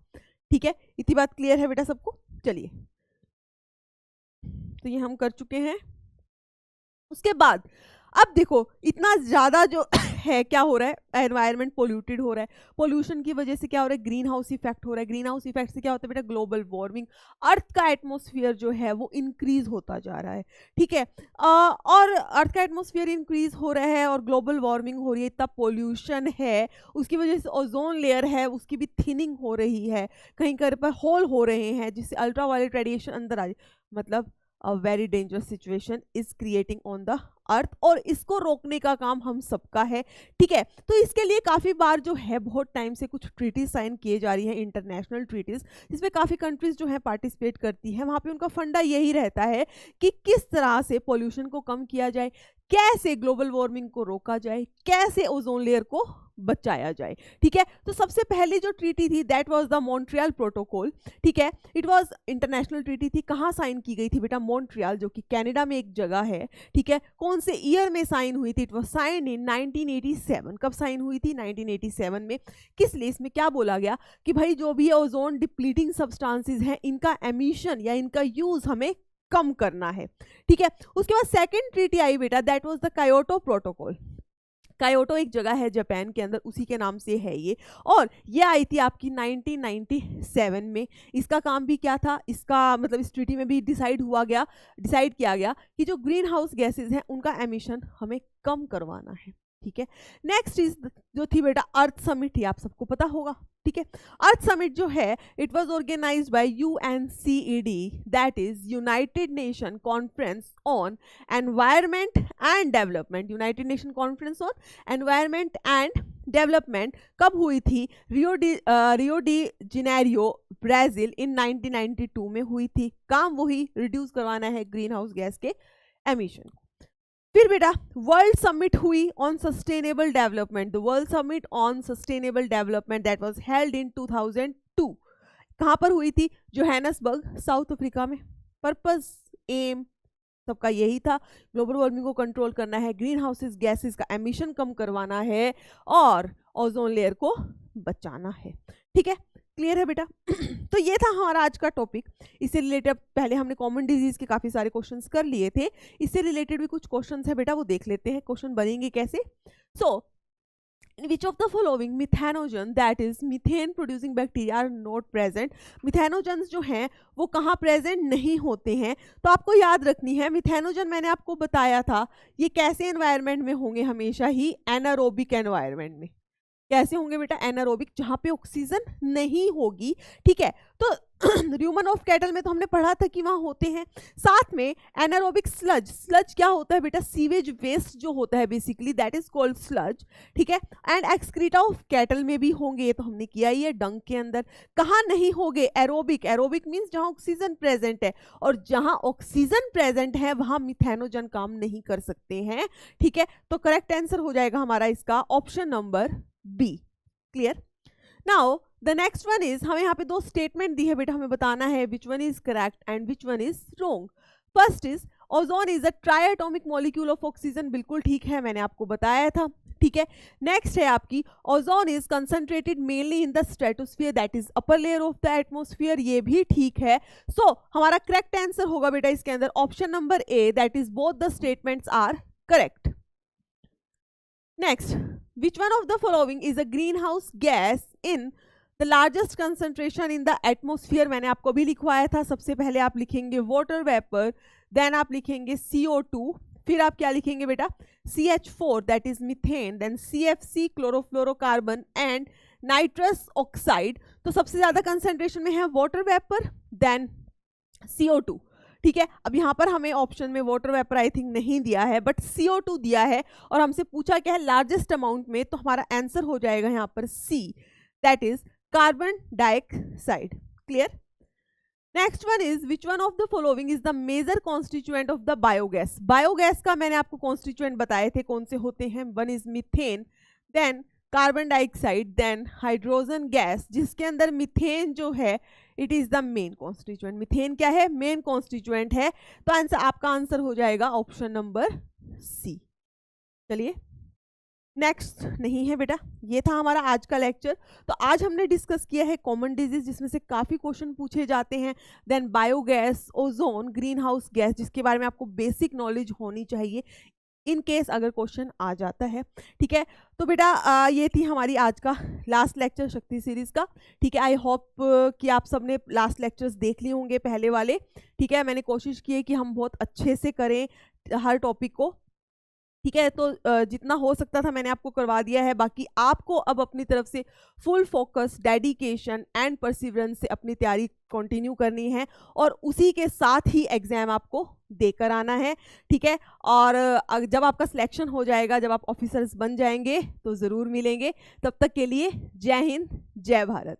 ठीक है, इतनी बात क्लियर है बेटा सबको? चलिए, तो ये हम कर चुके हैं। उसके बाद अब देखो इतना ज्यादा जो है क्या हो रहा है, एनवायरनमेंट पोल्यूटेड हो रहा है, पोल्यूशन की वजह से क्या हो रहा है? ग्रीन हाउस इफेक्ट हो रहा है। ग्रीन हाउस इफेक्ट से क्या होता है बेटा? ग्लोबल वार्मिंग, अर्थ का एटमॉस्फेयर जो है वो इंक्रीज होता जा रहा है। ठीक है, और अर्थ का एटमॉस्फेयर इंक्रीज हो रहा है और ग्लोबल वार्मिंग हो रही है, इतना पोल्यूशन है, उसकी वजह से ओजोन लेयर है उसकी भी थिनिंग हो रही है, कहीं कहीं पर होल हो रहे हैं जिससे अल्ट्रावायलेट रेडिएशन अंदर आ जाए, मतलब a very dangerous situation is creating on the earth, और इसको रोकने का काम हम सबका है। ठीक है, तो इसके लिए काफ़ी बार जो है बहुत टाइम से कुछ ट्रीटीज साइन किए जा रही हैं, इंटरनेशनल ट्रीटीज, जिसमें काफ़ी कंट्रीज जो है पार्टिसिपेट करती हैं। वहाँ पे उनका फंडा यही रहता है कि किस तरह से पोल्यूशन को कम किया जाए, कैसे ग्लोबल वार्मिंग को रोका जाए, कैसे ओजोन लेयर को बचाया जाए। ठीक है, तो सबसे पहले जो ट्रीटी थी that was the Montreal protocol. ठीक है, इट वाज इंटरनेशनल ट्रीटी थी। कहाँ साइन की गई थी बेटा? मॉन्ट्रियल, जो कि कनाडा में एक जगह है। ठीक है, कौन से ईयर में साइन हुई थी? It was sign in 1987। कब साइन हुई थी? 1987 में। किस लिए? इसमें क्या बोला गया कि भाई जो भी ओजोन डिप्लीटिंग सब्सटेंसेस हैं इनका एमिशन या इनका यूज हमें कम करना है। ठीक है, उसके बाद सेकंड ट्रीटी आई बेटा, दैट वाज द कायोटो प्रोटोकॉल। कायोटो एक जगह है जापान के अंदर, उसी के नाम से है ये, और ये आई थी आपकी 1997 में। इसका काम भी क्या था? इसका मतलब इस ट्रीटी में भी डिसाइड किया गया कि जो ग्रीन हाउस गैसेज हैं उनका एमिशन हमें कम करवाना है। ठीक है, नेक्स्ट इज जो थी बेटा अर्थ समिट थी, आप सबको पता होगा। ठीक है, अर्थ समिट जो है it was organized by UNCED, that is united nation conference on environment and development. United nation conference on environment and development कब हुई थी? Rio de Janeiro Brazil in 1992 में हुई थी। काम वही, रिड्यूस करवाना है ग्रीन हाउस गैस के एमिशन को। फिर बेटा वर्ल्ड समिट हुई on sustainable development, the world summit on sustainable development that was held in 2002। कहाँ पर हुई थी? जोहान्सबर्ग, साउथ अफ्रीका में। पर्पस, एम सबका यही था, ग्लोबल वार्मिंग को कंट्रोल करना है, ग्रीन हाउसेस गैसेस का एमिशन कम करवाना है और ओजोन लेयर को बचाना है। ठीक है, क्लियर है बेटा? तो ये था हमारा आज का टॉपिक। इससे रिलेटेड पहले हमने कॉमन डिजीज के काफ़ी सारे क्वेश्चंस कर लिए थे, इससे रिलेटेड भी कुछ क्वेश्चंस है बेटा, वो देख लेते हैं। क्वेश्चन बनेंगे कैसे? सो in which of the following methanogen, that is methane producing bacteria, are not present? मिथेनोजन्स जो हैं वो कहाँ प्रेजेंट नहीं होते हैं? तो आपको याद रखनी है, मिथेनोजन मैंने आपको बताया था ये कैसे एनवायरनमेंट में होंगे? हमेशा ही एनारोबिक एनवायरनमेंट में। कैसे होंगे बेटा? एनारोबिक, जहां पे ऑक्सीजन नहीं होगी, ठीक है। तो ह्यूमन ऑफ कैटल में तो हमने पढ़ा था कि वहां होते हैं। साथ में एनारोबिक स्लज, स्लज क्या होता है बेटा? सीवेज वेस्ट जो होता है basically, that is called sludge, ठीक है। एंड एक्सक्रीटा ऑफ कैटल में भी होंगे, ये तो हमने किया ही है, डंग के अंदर। कहाँ नहीं होंगे? एरोबिक, एरोबिक मीन्स जहां ऑक्सीजन प्रेजेंट है, और जहां ऑक्सीजन प्रेजेंट है वहां मिथेनोजन काम नहीं कर सकते हैं, ठीक है। तो करेक्ट आंसर हो जाएगा हमारा इसका option number B. Clear? Now the next one is, हमें यहाँ पे दो स्टेटमेंट दी है बेटा, हमें बताना है which one is correct and which one is wrong. First is ozone is a triatomic molecule of oxygen, बिल्कुल ठीक है, मैंने आपको बताया था, ठीक है। नेक्स्ट है आपकी ozone is concentrated mainly in the stratosphere, that is upper layer of the atmosphere, ये भी ठीक है। सो हमारा करेक्ट आंसर होगा बेटा इसके अंदर option number A, that is both the statements are correct. Next, which one of the following is a greenhouse gas in the largest concentration in the atmosphere? मैंने आपको भी लिखवाया था। सबसे पहले आप लिखेंगे वाटर वेपर, देन आप लिखेंगे CO2, फिर आप क्या लिखेंगे बेटा? CH4 that is methane, then CFC chlorofluorocarbon and nitrous oxide. तो सबसे ज्यादा कंसेंट्रेशन में है वाटर वेपर, देन CO2, ठीक है। अब यहाँ पर हमें ऑप्शन में वाटर वेपर आई थिंक नहीं दिया है, बट CO2 दिया है, और हमसे पूछा क्या है? लार्जेस्ट अमाउंट में, तो हमारा आंसर हो जाएगा यहाँ पर C, that is carbon dioxide. Clear? Next one is which one of the following is the major constituent of the biogas? Biogas का मैंने आपको कॉन्स्टिट्यूएंट बताए थे कौन से होते हैं। One is methane, then carbon dioxide, then hydrogen gas, जिसके अंदर मीथेन जो है it is the main constituent. Methane क्या है? मेन कॉन्स्टिट्यूएंट है। तो आंसर, आपका आंसर हो जाएगा ऑप्शन नंबर सी। चलिए, नेक्स्ट नहीं है बेटा, ये था हमारा आज का लेक्चर। तो आज हमने डिस्कस किया है कॉमन डिजीज, जिसमें से काफ़ी क्वेश्चन पूछे जाते हैं, then biogas, ozone, green house gas, जिसके बारे में आपको बेसिक नॉलेज होनी चाहिए इन केस अगर क्वेश्चन आ जाता है, ठीक है। तो बेटा ये थी हमारी आज का लास्ट लेक्चर शक्ति सीरीज़ का, ठीक है। आई होप कि आप सबने लास्ट लेक्चर्स देख लिए होंगे पहले वाले, ठीक है। मैंने कोशिश की है कि हम बहुत अच्छे से करें हर टॉपिक को, ठीक है। तो जितना हो सकता था मैंने आपको करवा दिया है। बाकी आपको अब अपनी तरफ से full focus, dedication and perseverance से अपनी तैयारी कंटिन्यू करनी है, और उसी के साथ ही एग्ज़ाम आपको देकर आना है, ठीक है। और जब आपका सिलेक्शन हो जाएगा, जब आप ऑफिसर्स बन जाएंगे, तो ज़रूर मिलेंगे। तब तक के लिए जय हिंद, जय भारत।